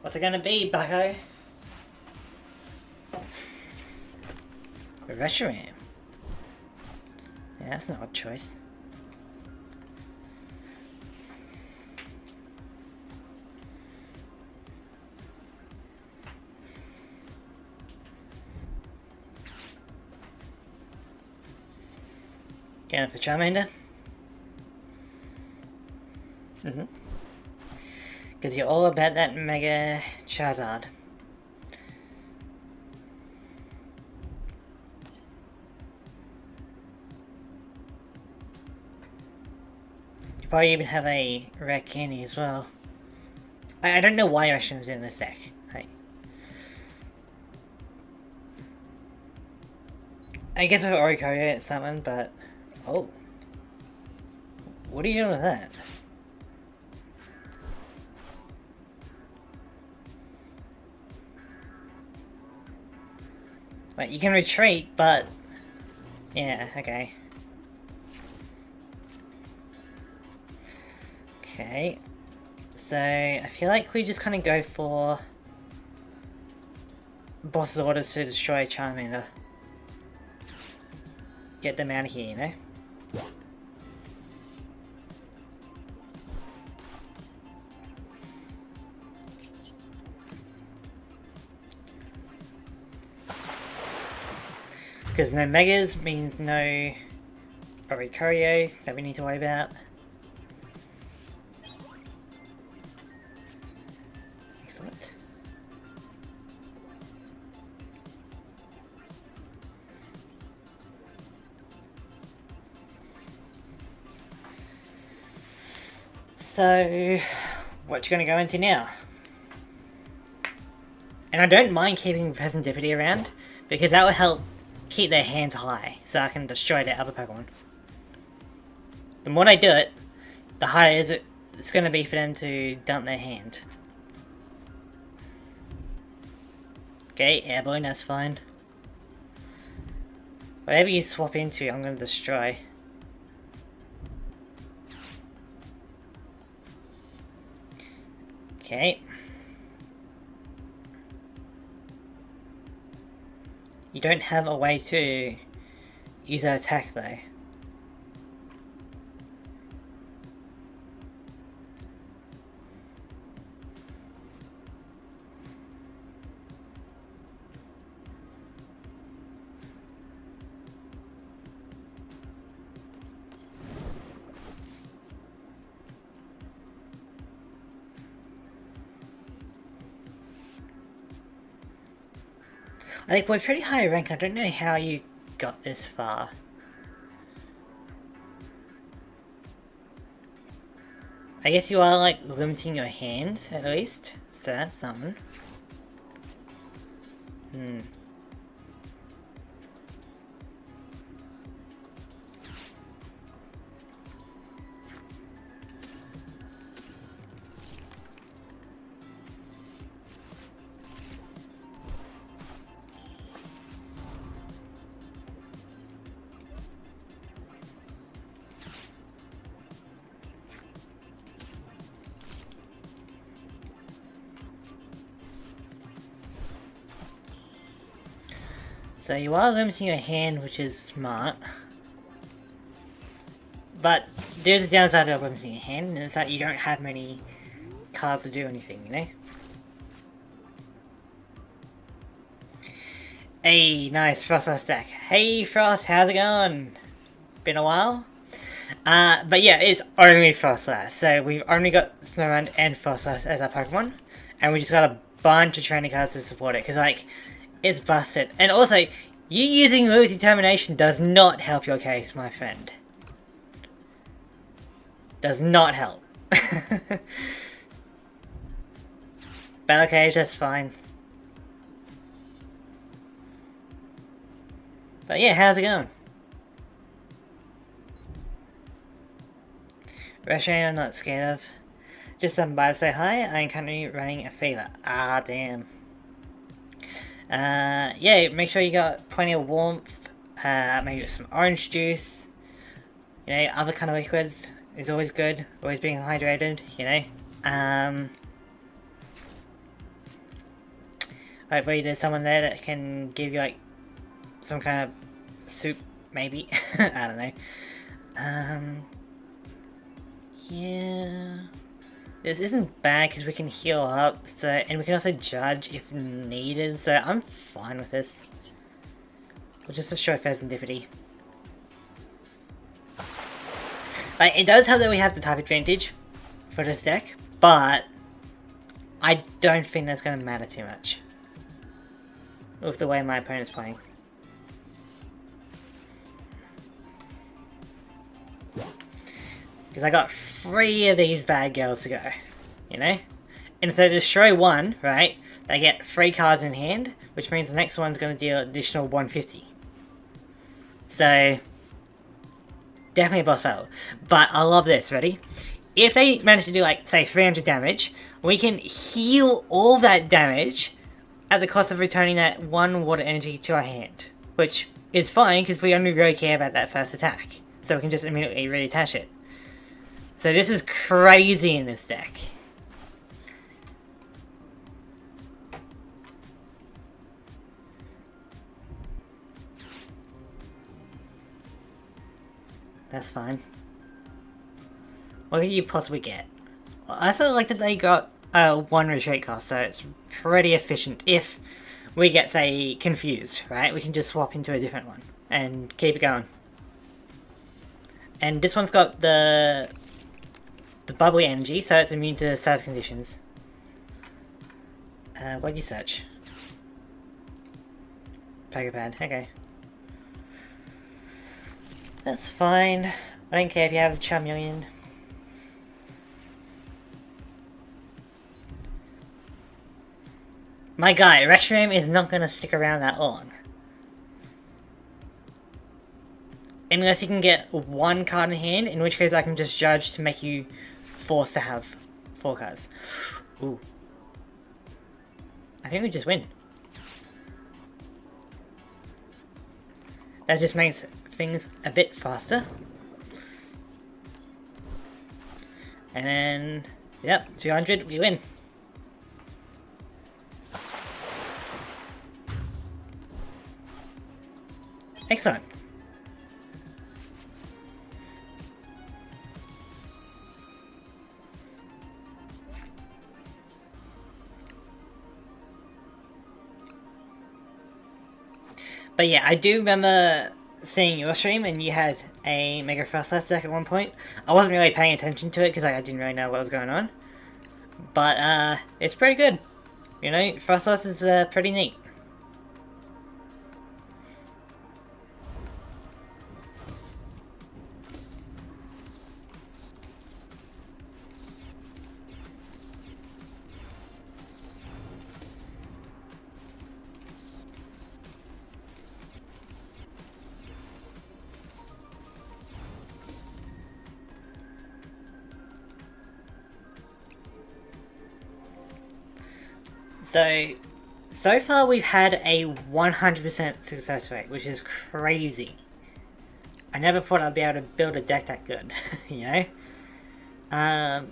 What's it gonna be, bucko? Reshiram. Yeah, that's an odd choice. Going for Charmander. Because you're all about that Mega Charizard. You probably even have a Rare Candy as well. I don't know why Reshiram's in this deck. Hey. I guess with Oricorio it's something, but... Oh. What are you doing with that? Like, you can retreat, but... Yeah, okay. Okay. So, I feel like we just kind of go for... boss's orders to destroy Charmander. Get them out of here, you know? Because no Megas means no Oricorio that we need to worry about. Excellent. So, what you gonna go into now? And I don't mind keeping Serendipity around, because that will help keep their hands high, so I can destroy their other Pokemon. The more they do it, the harder it's going to be for them to dump their hand. Okay, Airborne, that's fine. Whatever you swap into, I'm going to destroy. Okay. You don't have a way to use that attack though. I think we're pretty high rank. I don't know how you got this far. I guess you are like limiting your hand at least, so that's something. So you are limiting your hand, which is smart. But there's a downside of limiting your hand, and it's that you don't have many cards to do anything, you know? Hey, nice Froslass stack. Hey Frost, how's it going? Been a while? But yeah, it's only Froslass. So we've only got Snorunt and Froslass as our Pokemon. And we just got a bunch of training cards to support it, because like, it's busted. And also, you using Lose Determination does not help your case, my friend. Does not help. Battle Cage, that's fine. But yeah, how's it going? Rush I'm not scared of. Just something by to say hi. I'm currently running a fever. Ah, damn. Yeah, make sure you got plenty of warmth, maybe some orange juice, you know, other kind of liquids is always good, always being hydrated, you know. Hopefully there's someone there that can give you like some kind of soup, maybe. I don't know. Yeah. This isn't bad because we can heal up, so, and we can also judge if needed, so I'm fine with this. We'll just destroy Serendipity. Like, it does help that we have the type advantage for this deck, but I don't think that's going to matter too much with the way my opponent's playing. Because I got 3 of these bad girls to go, you know? And if they destroy one, right, they get 3 cards in hand, which means the next one's going to deal additional 150. So, definitely a boss battle. But I love this, ready? If they manage to do, like, say, 300 damage, we can heal all that damage at the cost of returning that 1 water energy to our hand. Which is fine, because we only really care about that first attack. So we can just immediately reattach it. So this is crazy in this deck. That's fine. What could you possibly get? I also like that they got 1 retreat cost, so it's pretty efficient. If we get, say, confused, right? We can just swap into a different one and keep it going. And this one's got the bubbly energy, so it's immune to status conditions. What'd you search? Pokepad, okay. That's fine. I don't care if you have a Charmeleon. My guy, Restroom is not gonna stick around that long. Unless you can get one card in hand, in which case I can just judge to make you forced to have 4 cards. Ooh. I think we just win. That just makes things a bit faster. And then, yep, 200, we win. Excellent. But yeah, I do remember seeing your stream and you had a Mega Froslass deck at one point. I wasn't really paying attention to it because I didn't really know what was going on. But it's pretty good. You know, Froslass is pretty neat. So far we've had a 100% success rate, which is crazy. I never thought I'd be able to build a deck that good, you know?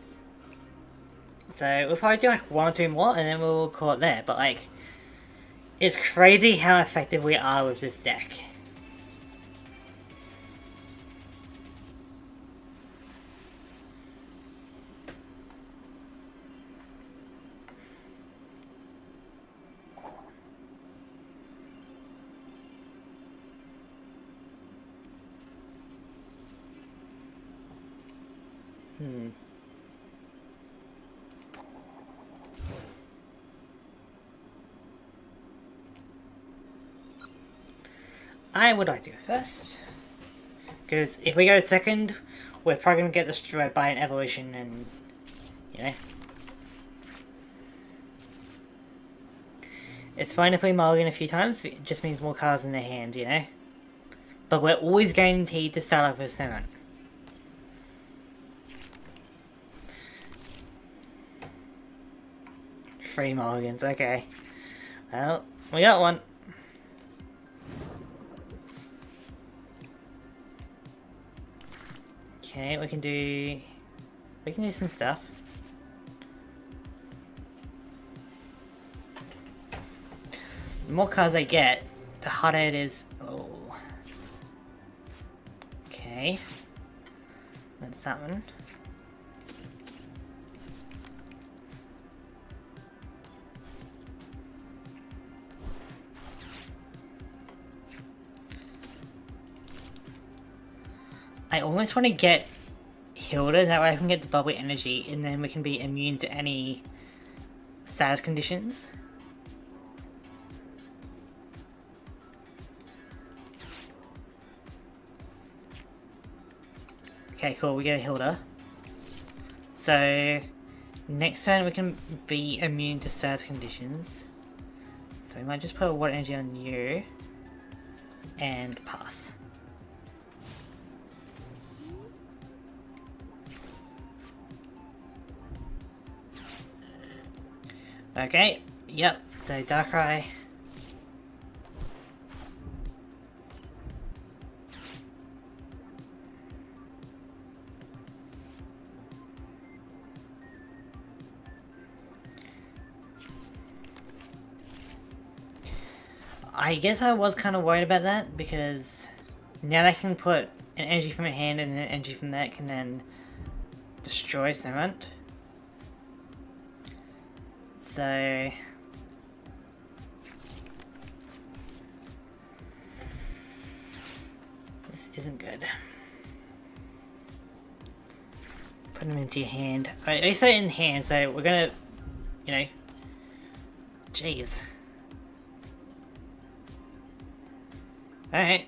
So we'll probably do like 1 or 2 more and then we'll call it there, but like, it's crazy how effective we are with this deck. I would like to go first, because if we go second, we're probably going to get destroyed by an evolution and, you know. It's fine if we mulligan a few times, it just means more cards in their hand, you know. But we're always guaranteed to start off with Snorunt. Three mulligans, okay. Well, we got one. Okay, we can do some stuff. The more cards I get, the harder it is. Oh. Okay. That's something. I almost want to get Hilda, that way I can get the Bubbly Energy and then we can be immune to any sad conditions. Okay, cool, we get a Hilda. So, next turn we can be immune to sad conditions. So we might just put a water energy on you and pass. Okay, yep, so Darkrai. I guess I was kind of worried about that, because now I can put an energy from my hand and an energy from that can then destroy Snorunt. So this isn't good. Put them into your hand. I say in hand, so we're gonna, you know, jeez. Alright.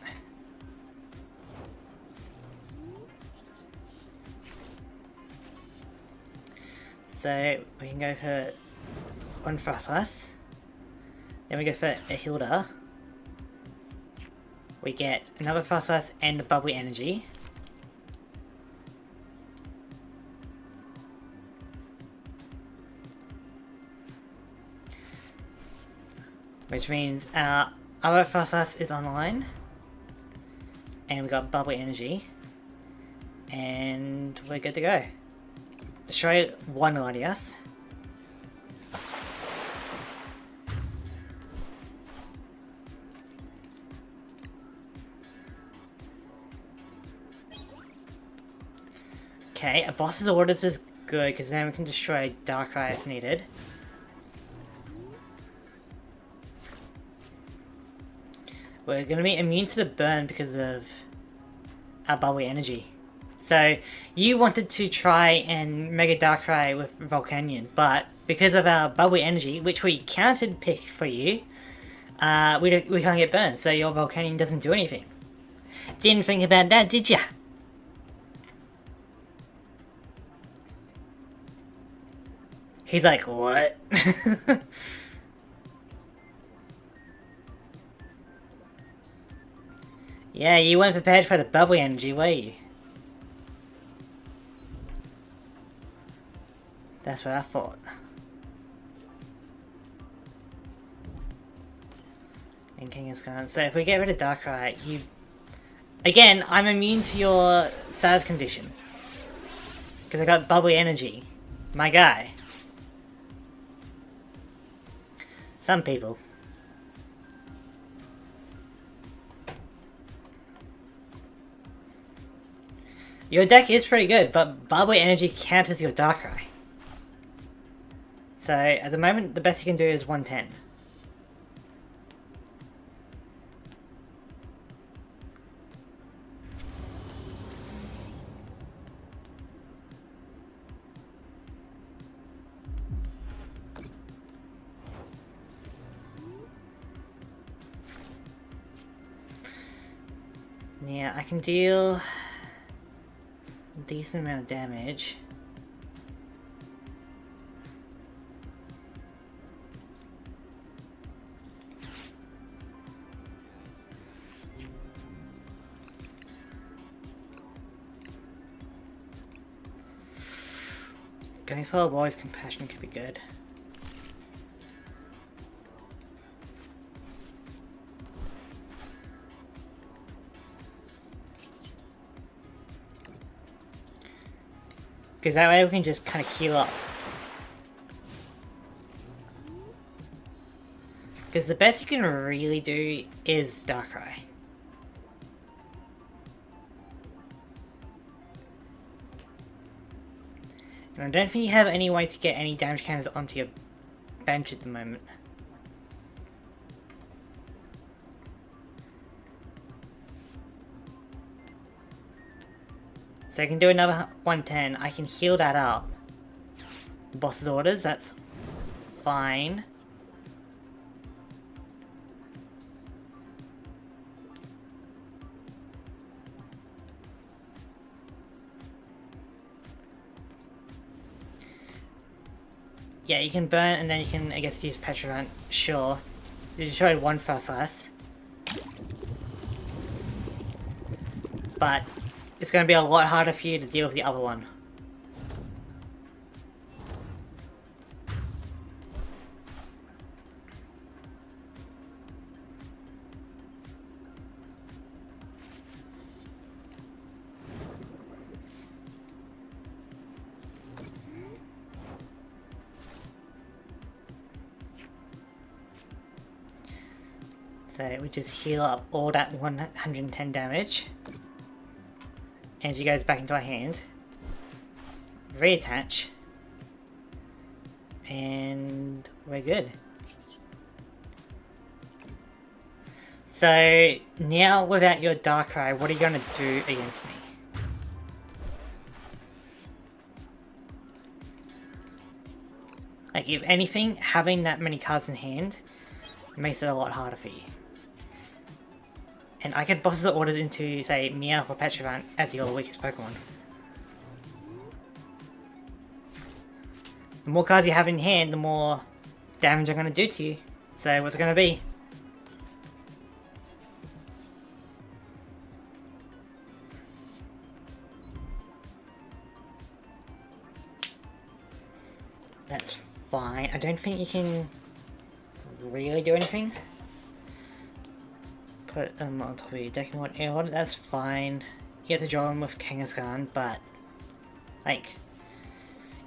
So we can go for 1 Froslass. Then we go for a Hilda. We get another Froslass and a Bubbly Energy. Which means our other Froslass is online. And we got Bubbly Energy. And we're good to go. Destroy one Ledians. Okay, a boss's orders is good because then we can destroy Darkrai if needed. We're going to be immune to the burn because of our Bubbly Energy. So, you wanted to try and Mega Darkrai with Volcanion, but because of our Bubbly Energy, which we counted pick for you, we can't get burned, so your Volcanion doesn't do anything. Didn't think about that, did ya? He's like, what? Yeah, you weren't prepared for the Bubbly Energy, were you? That's what I thought. And King is gone. So if we get rid of Darkrai, you... Again, I'm immune to your SARS condition. Because I got Bubbly Energy. My guy. Some people. Your deck is pretty good, but Bubbly Energy counters your Darkrai. So, at the moment, the best you can do is 110. Yeah, I can deal a decent amount of damage. Going for a Wally's Compassion could be good. Because that way we can just kind of heal up. Because the best you can really do is Darkrai. And I don't think you have any way to get any damage counters onto your bench at the moment. So I can do another 110. I can heal that up. Boss's orders, that's fine. Yeah, you can burn and then you can, I guess, use Petrel. Sure. You destroyed one Froslass. But it's going to be a lot harder for you to deal with the other one. So we just heal up all that 110 damage. And she goes back into our hand. Reattach. And we're good. So now without your Darkrai, what are you going to do against me? Like, if anything, having that many cards in hand makes it a lot harder for you. And I could boss the orders into, say, Meowth or Petrel as your weakest Pokemon. The more cards you have in hand, the more damage I'm going to do to you. So what's it gonna be? That's fine. I don't think you can really do anything. Put them on top of your deck in one order, that's fine. You have to draw them with Kangaskhan, but like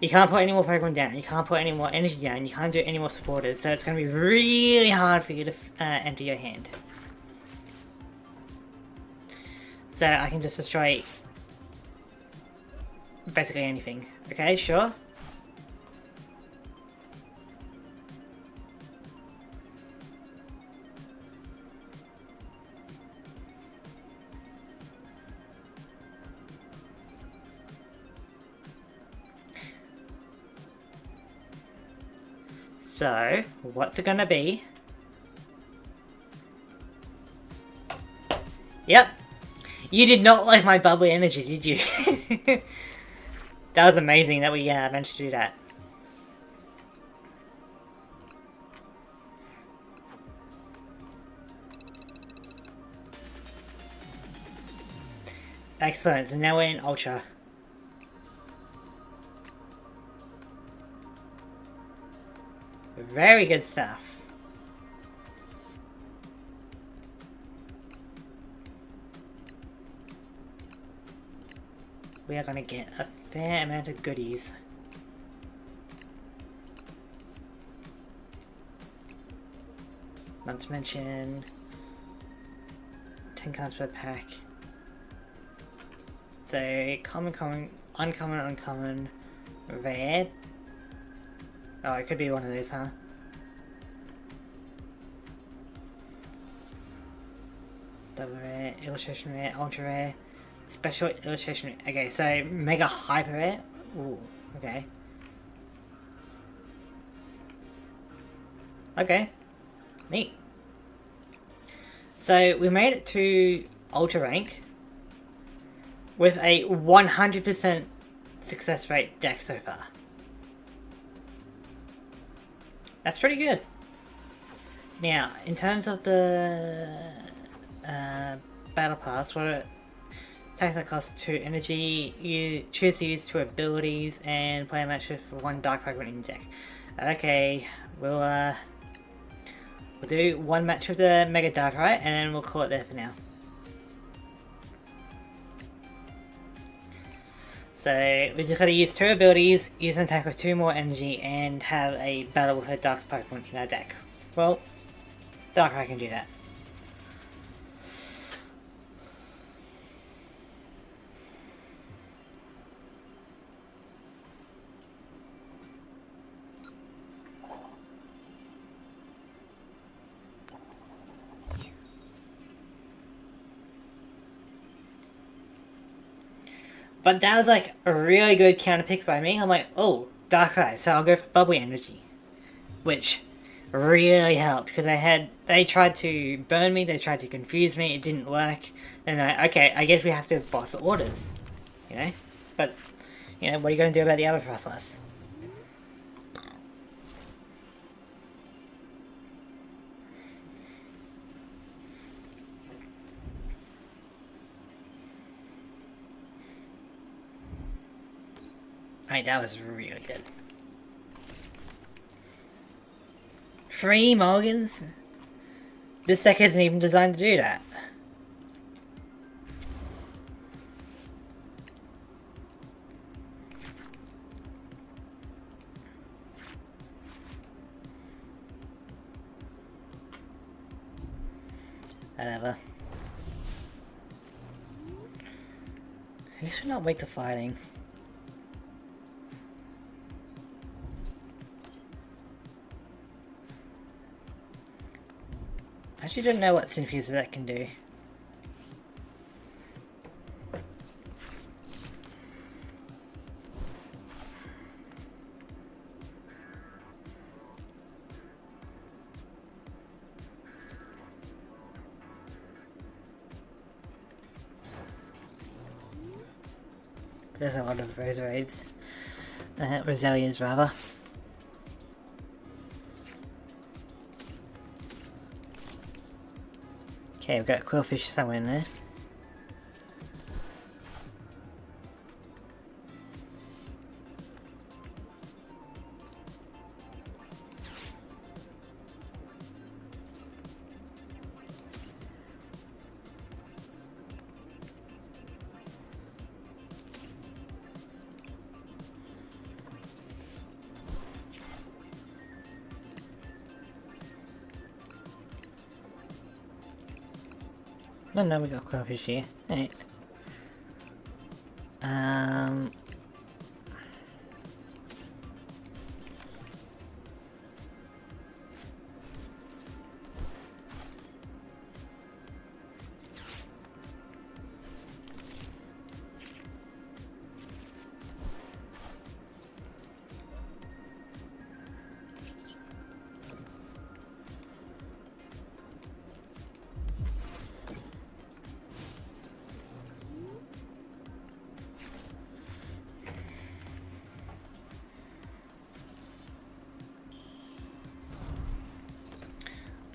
you can't put any more Pokemon down, you can't put any more energy down, you can't do any more supporters, so it's going to be really hard for you to empty your hand. So I can just destroy basically anything. Okay, sure. So, what's it gonna be? Yep! You did not like my bubbly energy, did you? That was amazing that we managed to do that. Excellent, so now we're in Ultra. Very good stuff. We are gonna get a fair amount of goodies. Not to mention 10 cards per pack. So common, uncommon, rare. Oh, it could be one of these, huh? Double rare, illustration rare, ultra rare, special illustration rare. Okay, so mega hyper rare. Ooh, okay. Okay, neat. So we made it to ultra rank with a 100% success rate deck so far. That's pretty good. Now, in terms of the battle pass, what attack that costs 2 energy, you choose to use 2 abilities and play a match with 1 dark Pokemon in your deck. Okay, we'll do 1 match with the Mega Darkrai and then we'll call it there for now. So we just gotta use 2 abilities, use an attack with 2 more energy, and have a battle with a dark Pokemon in our deck. Well, Darkrai can do that. But that was like a really good counter pick by me. I'm like, oh, Darkrai, so I'll go for Bubbly Energy. Which really helped, because they tried to burn me, they tried to confuse me, it didn't work. Then okay, I guess we have to boss the orders. You know? But, you know, what are you going to do about the other Froslass? Hey, that was really good. 3 mulligans? This deck isn't even designed to do that. Whatever. Who should not wait to fighting? I actually don't know what Synfuser that can do. There's a lot of Roserades. Roselias rather. Okay, we've got a quillfish somewhere in there. No, we got quillfish here. Right.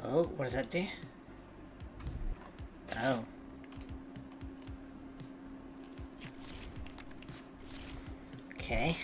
Oh, what does that do? Oh. Okay.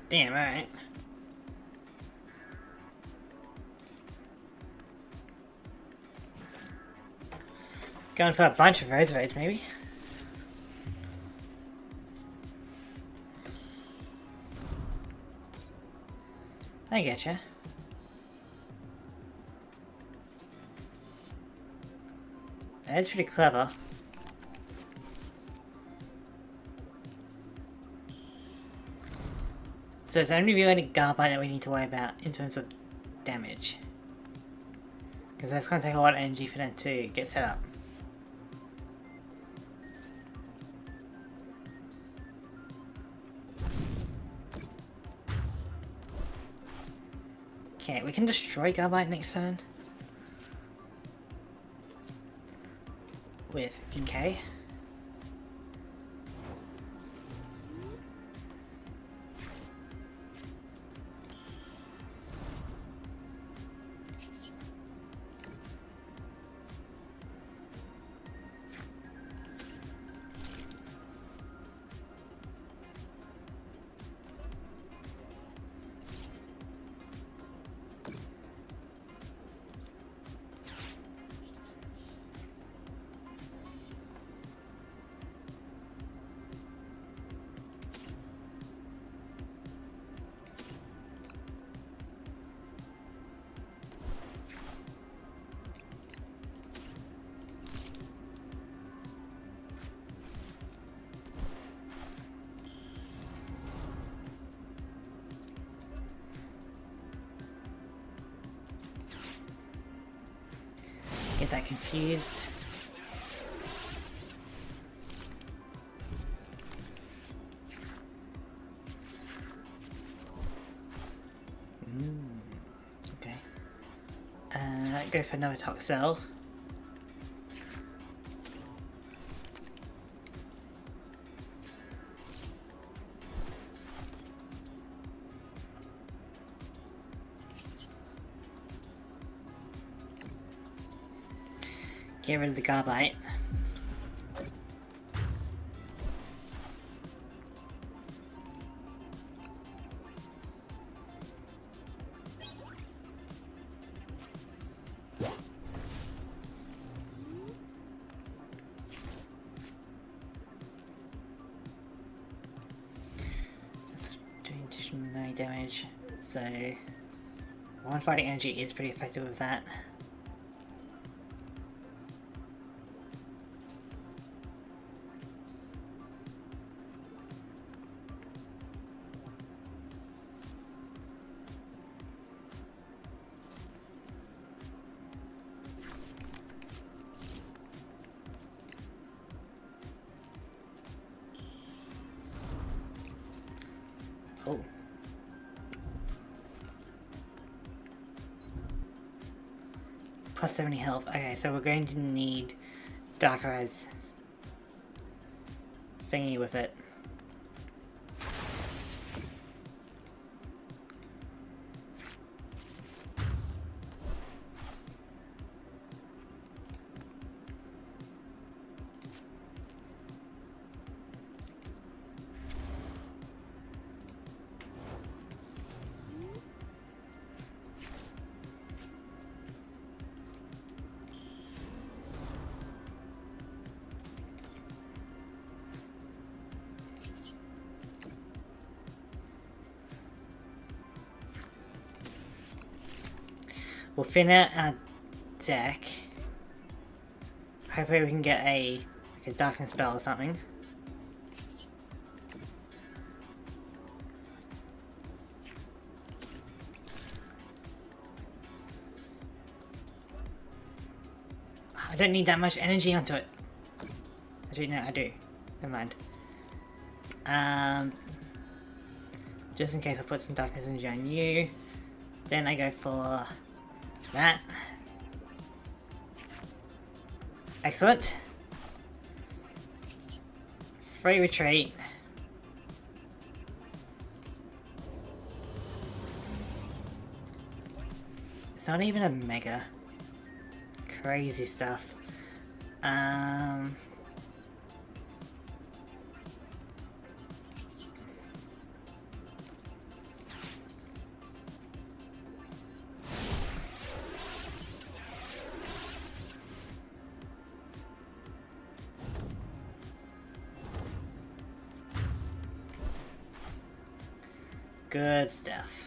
Damn, alright. Going for a bunch of Rosaries, maybe? I getcha. That's pretty clever. So it's only really Garbite that we need to worry about in terms of damage. Because that's going to take a lot of energy for them to get set up. Okay, we can destroy Garbite next turn. With Inkay. Get that confused. Okay. Go for another Toxel. Get rid of the Garbite. That's doing additional 9 damage, so one fighting energy is pretty effective with that. Oh. Plus 70 health. Okay, so we're going to need Dark Res thingy with it. We'll thin out our deck. Hopefully we can get like a darkness spell or something. I don't need that much energy onto it. Actually, no, I do. Never mind. Just in case I put some darkness energy on you. Then I go for that. Excellent. Free retreat. It's not even a mega. Crazy stuff. Good stuff.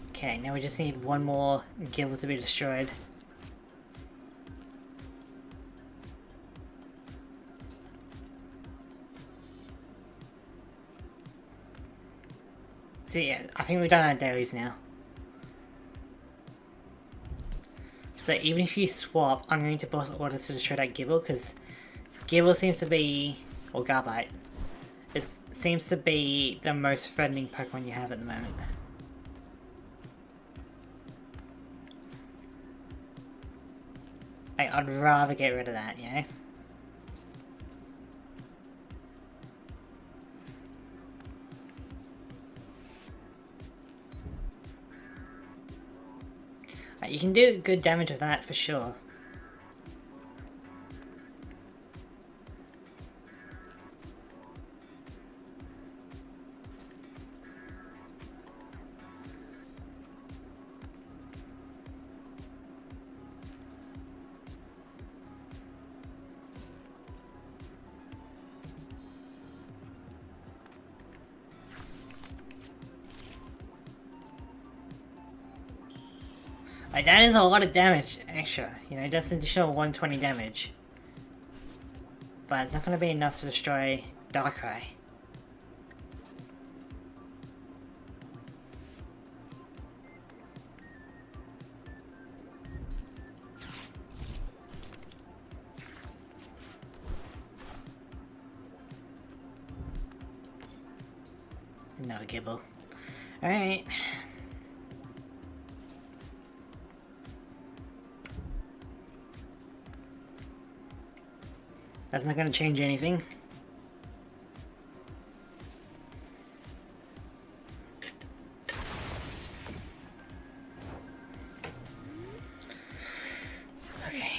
Okay, now we just need one more Gibble to be destroyed. So yeah, I think we've done our dailies now. So even if you swap, I'm going to boss orders to destroy that Gibble, because Gibble seems to be, or Garbite, it seems to be the most threatening Pokemon you have at the moment. Like, I'd rather get rid of that, you know? You can do good damage with that for sure. Like, that is a lot of damage extra, you know, just additional 120 damage. But it's not going to be enough to destroy Darkrai. Another Gibble. Alright. That's not going to change anything. Okay.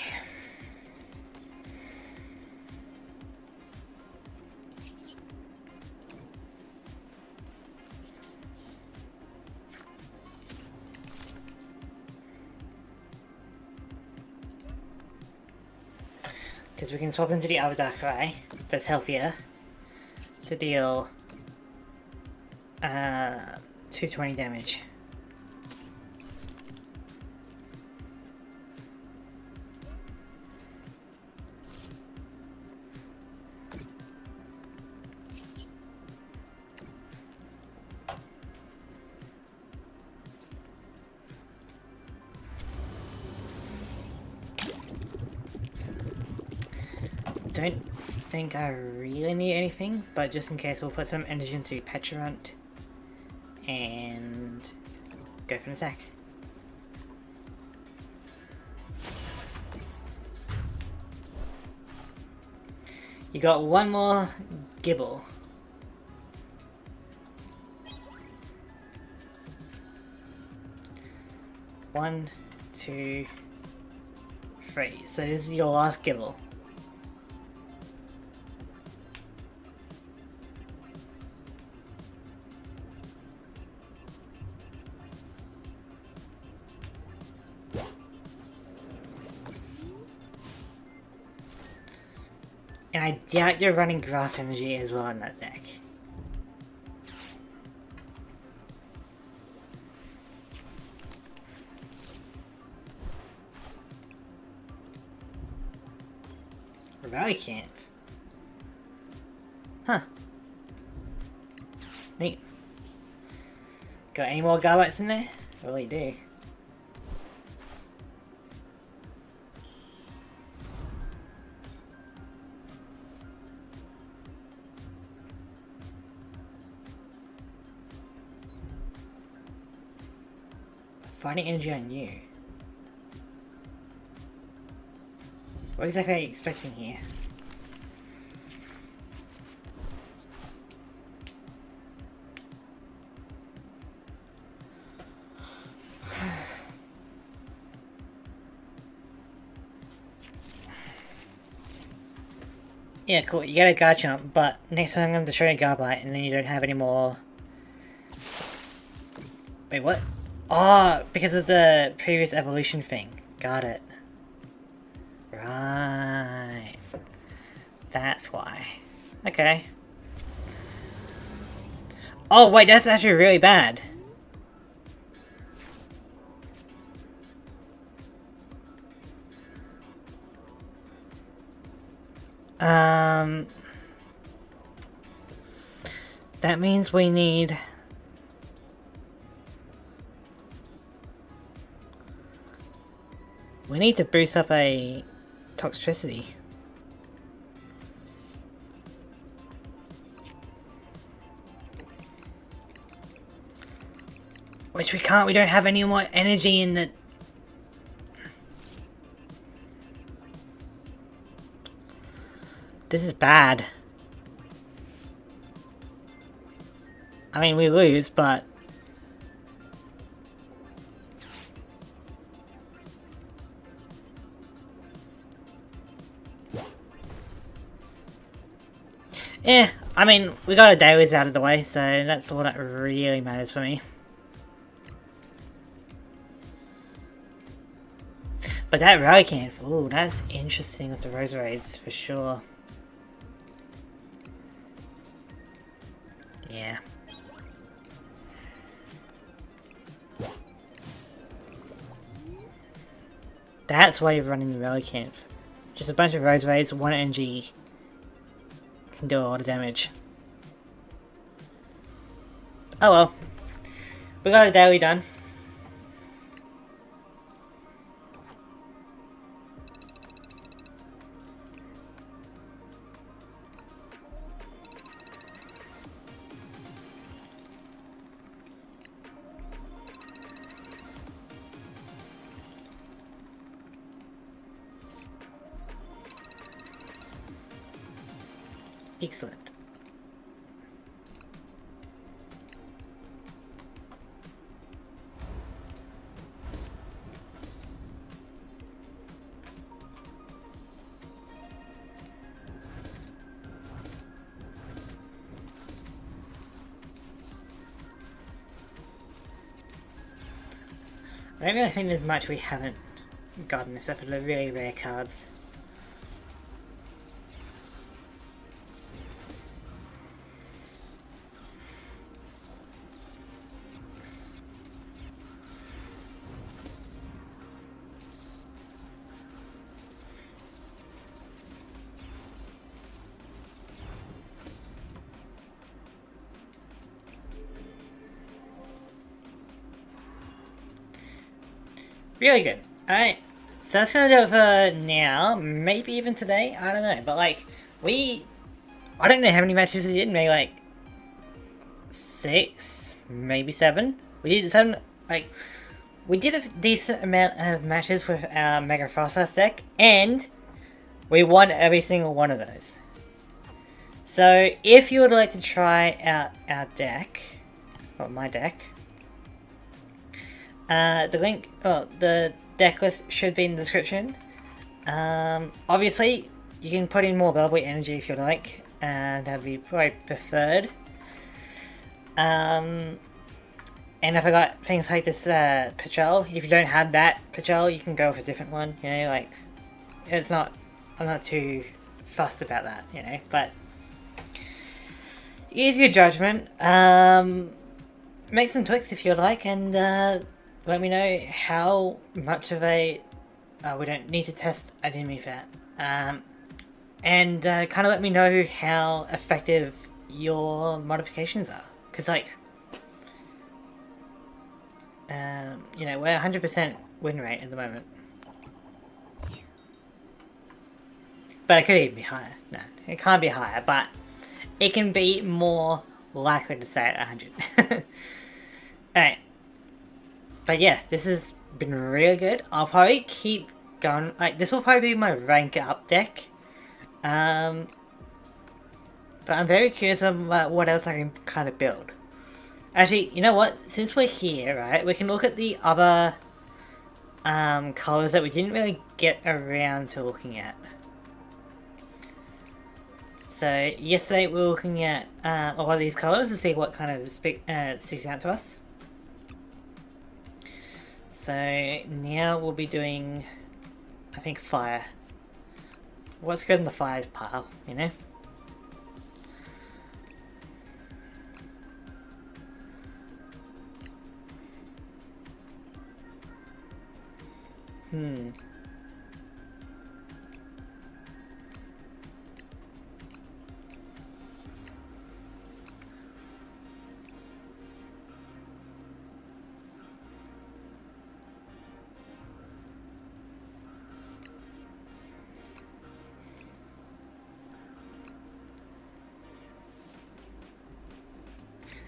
Because we can swap into the other Darkrai that's healthier to deal 220 damage. don't think I really need anything, but just in case we'll put some energy into Petrel and go for an attack. You got one more Gibble. One, two, three. So this is your last Gibble. And I doubt you're running Grass Energy as well in that deck. Rally Camp. Huh. Neat. Got any more Garbots in there? I really do. Finding energy on you. What exactly are you expecting here? Yeah, cool. You get a Garchomp, but next time I'm going to destroy a Garbite and then you don't have any more... Wait, what? Oh, because of the previous evolution thing. Got it. Right. That's why. Okay. Oh, wait, that's actually really bad. That means we need... We need to boost up a Toxtricity. Which we can't, we don't have any more energy in the... This is bad. I mean, we lose, but... Yeah, I mean, we got our dailies out of the way, so that's all that really matters for me. But that Relicanth, ooh, that's interesting with the Roserades, for sure. Yeah. That's why you're running the Relicanth. Just a bunch of Roserades, 1 NG. Can do a lot of damage. Oh well. We got a daily done. Excellent. I don't really think there's much we haven't gotten except for the really rare cards. Really good. Alright. So that's gonna do it for now. Maybe even today. I don't know. But like, I don't know how many matches we did. Maybe like 6, maybe 7. We did 7. Like, we did a decent amount of matches with our Mega Froslass deck, and we won every single one of those. So if you would like to try out our deck, or my deck, the link, the deck list should be in the description. Obviously, you can put in more Bubbly Energy if you like, and that'd be probably preferred. And I forgot things like this Petrel. If you don't have that Petrel, you can go with a different one. You know, like I'm not too fussed about that. You know, but use your judgment. Make some tweaks if you'd like, and let me know how much of a... we don't need to test, I didn't mean that. And kind of let me know how effective your modifications are. Because, like, you know, we're 100% win rate at the moment. But it could even be higher. No, it can't be higher, but it can be more likely to stay at 100. Alright. But yeah, this has been really good. I'll probably keep going. Like, this will probably be my rank up deck. But I'm very curious about what else I can kind of build. Actually, you know what? Since we're here, right, we can look at the other colors that we didn't really get around to looking at. So, yesterday we were looking at a lot of these colors to see what kind of sticks out to us. So, now we'll be doing, I think, fire. What's good in the fire pile, you know?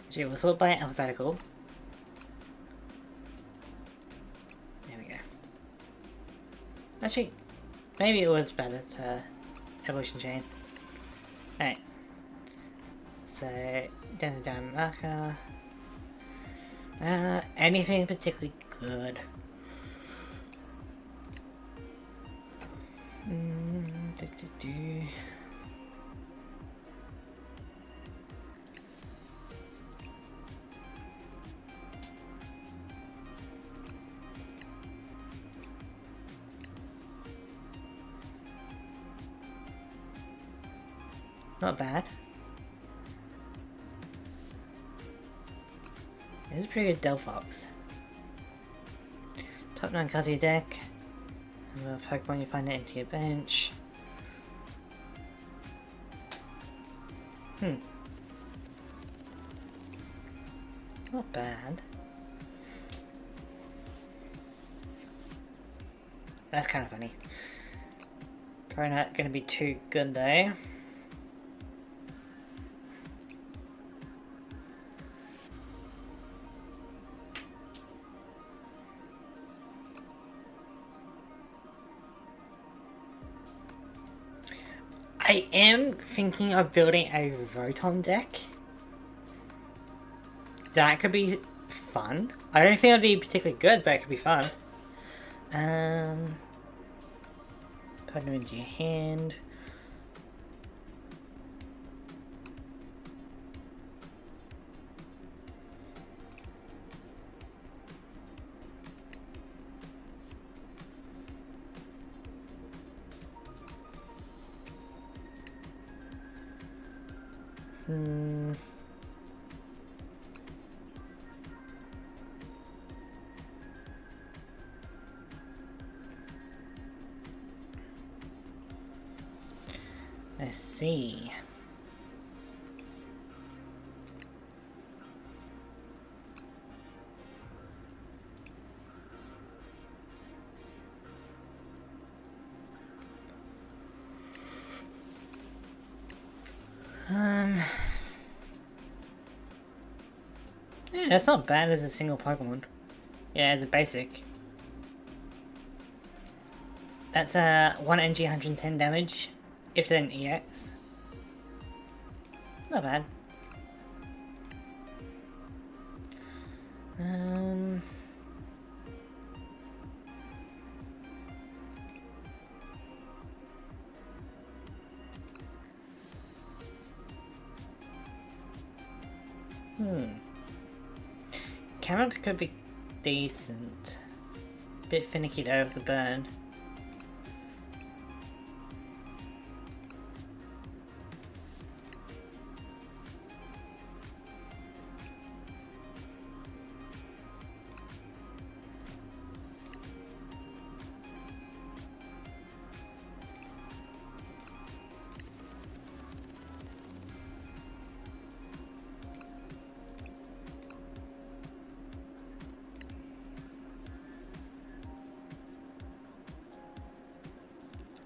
Actually, we'll sort by alphabetical. There we go. Actually, maybe it was better to evolution chain. Alright. So, down marker. Anything particularly good? Not bad. It's a pretty good Delphox. Top 9 cards of your deck. Another Pokemon you find it into your bench. Not bad. That's kind of funny. Probably not going to be too good though. I am thinking of building a Rotom deck. That could be fun. I don't think it'll be particularly good, but it could be fun. Put them into your hand. Let's see. Yeah, that's not bad as a single Pokemon. Yeah, as a basic. That's 1 NG 110 damage if they're an EX. Not bad. Carrot could be decent. Bit finicky though with the burn.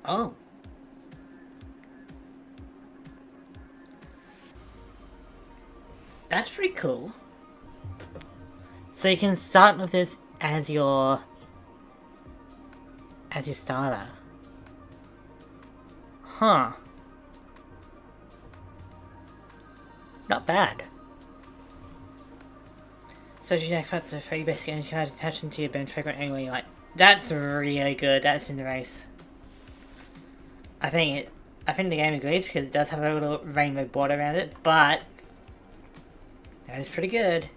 Oh. That's pretty cool. So you can start with this as your starter. Huh. Not bad. So you know that's a 3 basic energy cards attached into your bench Pokemon anyway you like. That's really good. That's in the race. I think the game agrees because it does have a little rainbow border around it, but that is pretty good.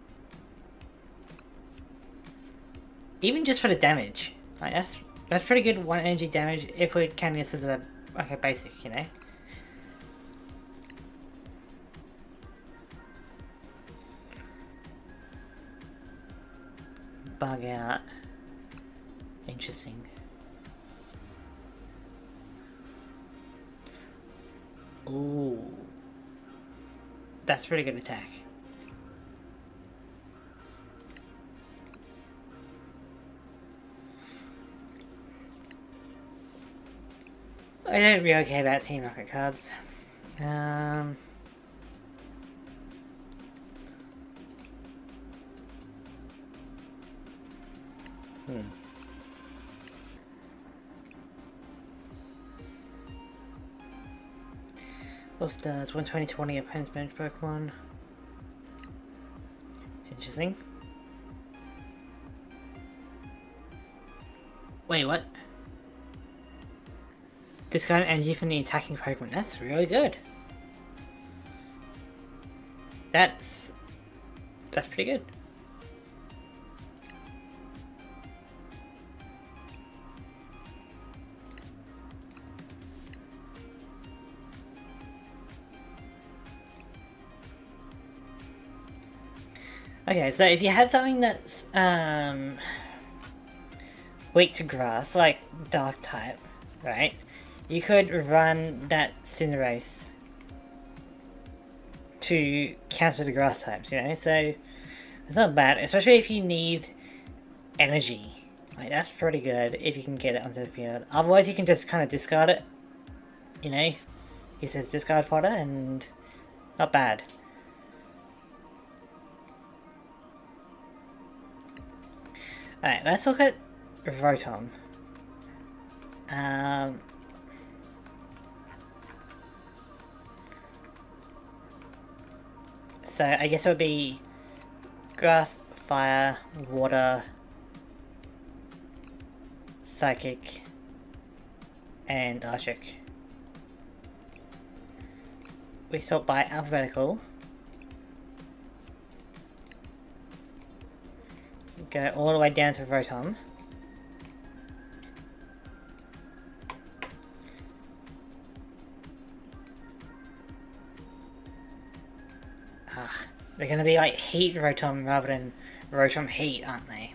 Even just for the damage, like that's pretty good 1 energy damage if we're counting this as a basic, you know. Bug out. Interesting. Ooh. That's pretty good attack. I don't really care about Team Rocket cards. Plus does 120-20 opponent's bench Pokemon. Interesting. Wait, what? Discard energy from the attacking Pokemon. That's really good. That's pretty good. Okay, so if you had something that's weak to grass, like dark type, right? You could run that Cinderace to counter the grass types, you know? So it's not bad, especially if you need energy. Like that's pretty good if you can get it onto the field. Otherwise you can just kind of discard it, you know? He says discard fodder and not bad. Alright, let's look at Rotom. So I guess it would be grass, fire, water, psychic, and electric. We sort by alphabetical. Go all the way down to Rotom. They're gonna be like Heat Rotom rather than Rotom Heat, aren't they?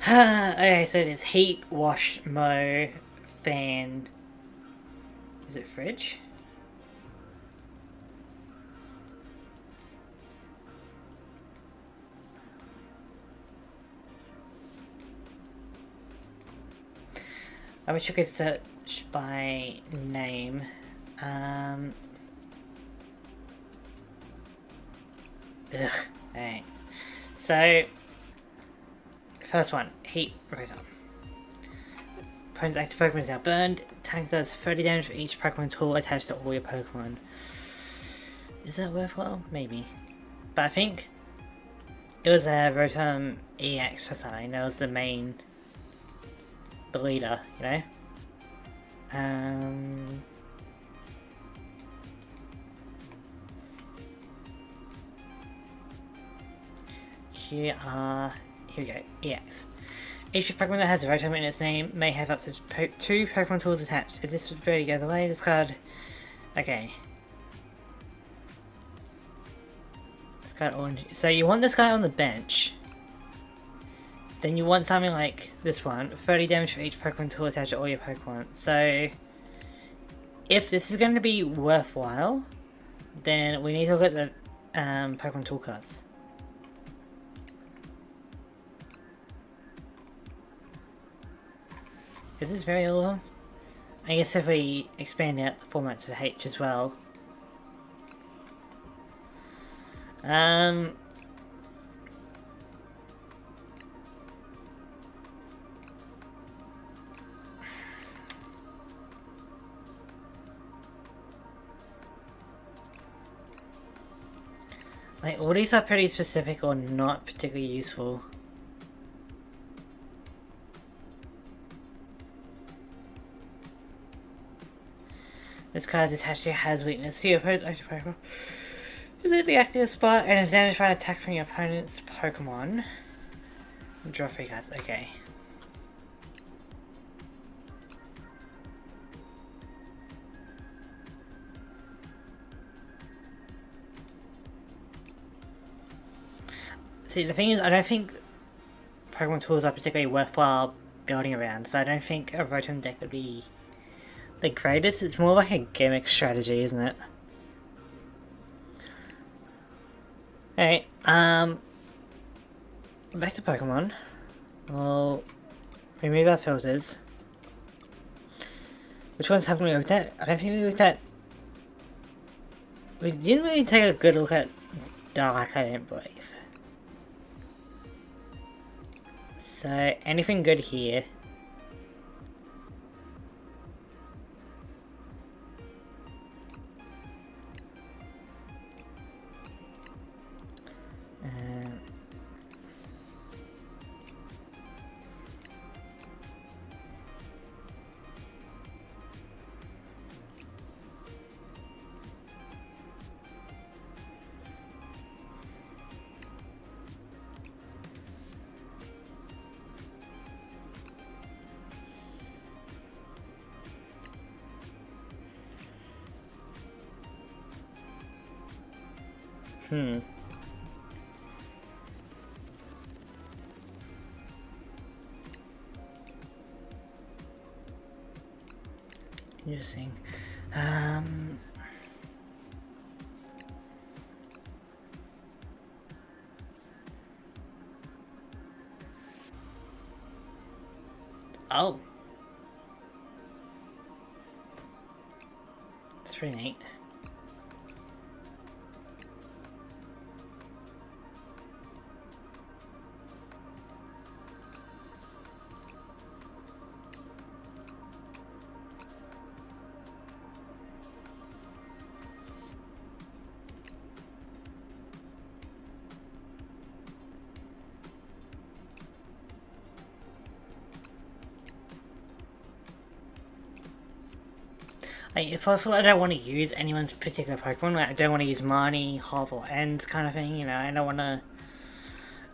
Okay, so it is Heat, Wash, Mow, Fan. Is it Fridge? I wish I could search by name. Ugh. Alright. So, first one, Heat Rotor. Opponent's active Pokemon is now burned. Attack does 30 damage for each Pokemon tool attached to all your Pokemon. Is that worthwhile? Maybe. But I think it was a Rotom EX or something. That was the main, the leader, you know? Here we go, EX. Each Pokemon that has a Rotom in its name may have up to 2 Pokemon tools attached. If this ability goes away, discard. Okay. Discard orange. So you want this guy on the bench. Then you want something like this one. 30 damage for each Pokemon tool attached to all your Pokemon. So if this is going to be worthwhile, then we need to look at the Pokemon tool cards. Is this very long? I guess if we expand out the format to the H as well. Like, all these are pretty specific or not particularly useful. This card is attached to your has weakness to your opponent's active Pokemon. Is in the active spot and is damaged by an attack from your opponent's Pokemon. Draw 3 cards, okay. See, the thing is, I don't think Pokemon tools are particularly worthwhile building around, so I don't think a Rotom deck would be the greatest. It's more like a gimmick strategy, isn't it? Alright, back to Pokemon. We'll remove our filters. Which ones haven't we looked at? I don't think we looked at... We didn't really take a good look at Dark, I don't believe. So, anything good here? Interesting. Oh. That's pretty neat. Like, if possible, I don't want to use anyone's particular Pokemon. Like, I don't want to use Marnie, Hop, or End kind of thing, you know. I don't want to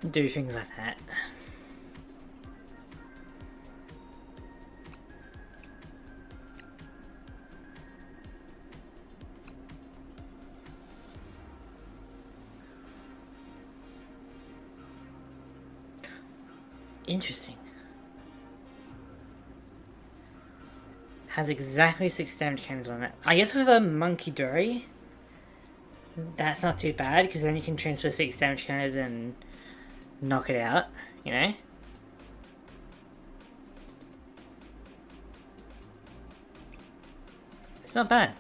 do things like that. Interesting. Has exactly 6 damage cannons on it. I guess with a Monkey Dory, that's not too bad, because then you can transfer 6 damage cannons and knock it out, you know? It's not bad.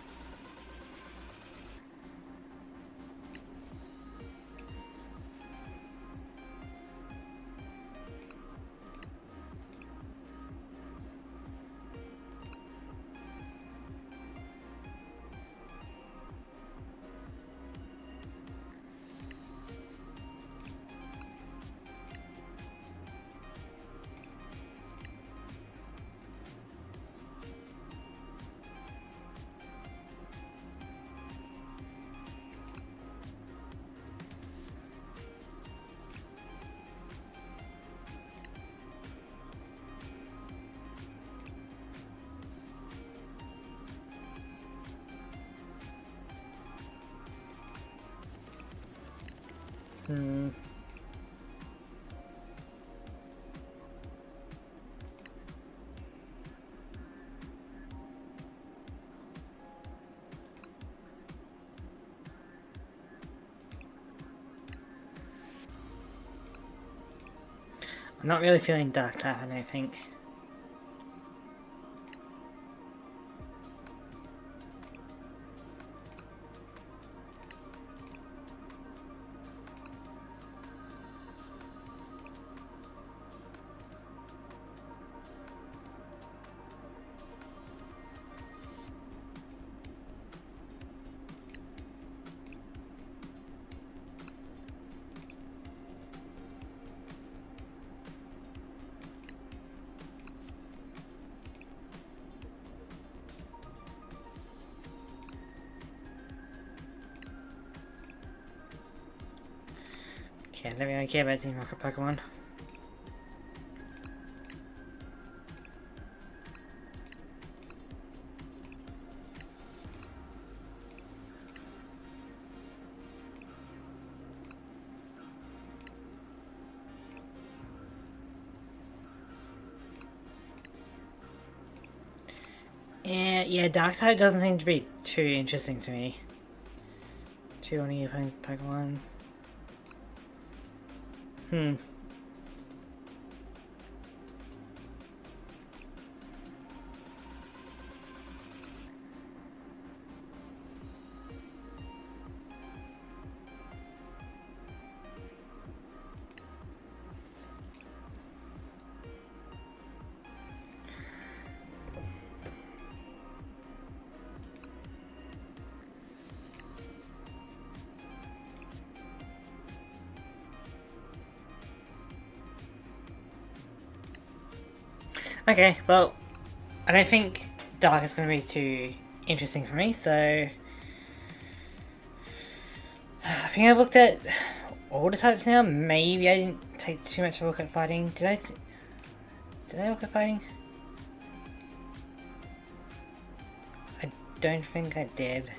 Hmm. I'm not really feeling dark type, I don't think. Okay, I don't really care about Team Rocket Pokemon. Yeah, Dark-type doesn't seem to be too interesting to me. Two on your Pokemon. Okay, well, I don't think Dark is going to be too interesting for me, so I think I've looked at all the types now. Maybe I didn't take too much of a look at fighting. Did I look at fighting? I don't think I did.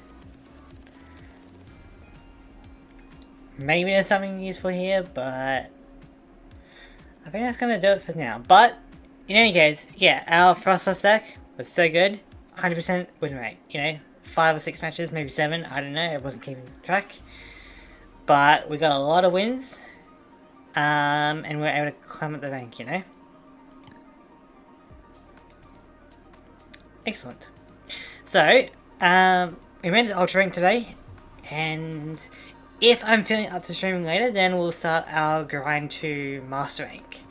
Maybe there's something useful here, but I think that's going to do it for now. But in any case, yeah, our Froslass deck was so good. 100% win rate. You know, 5 or 6 matches, maybe 7. I don't know. I wasn't keeping track. But we got a lot of wins. And we were able to climb up the rank, you know. Excellent. So, we made it to Ultra rank today. And if I'm feeling up to streaming later, then we'll start our grind to Master rank.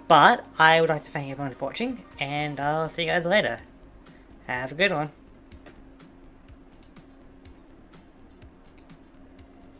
But I would like to thank everyone for watching, and I'll see you guys later. Have a good one.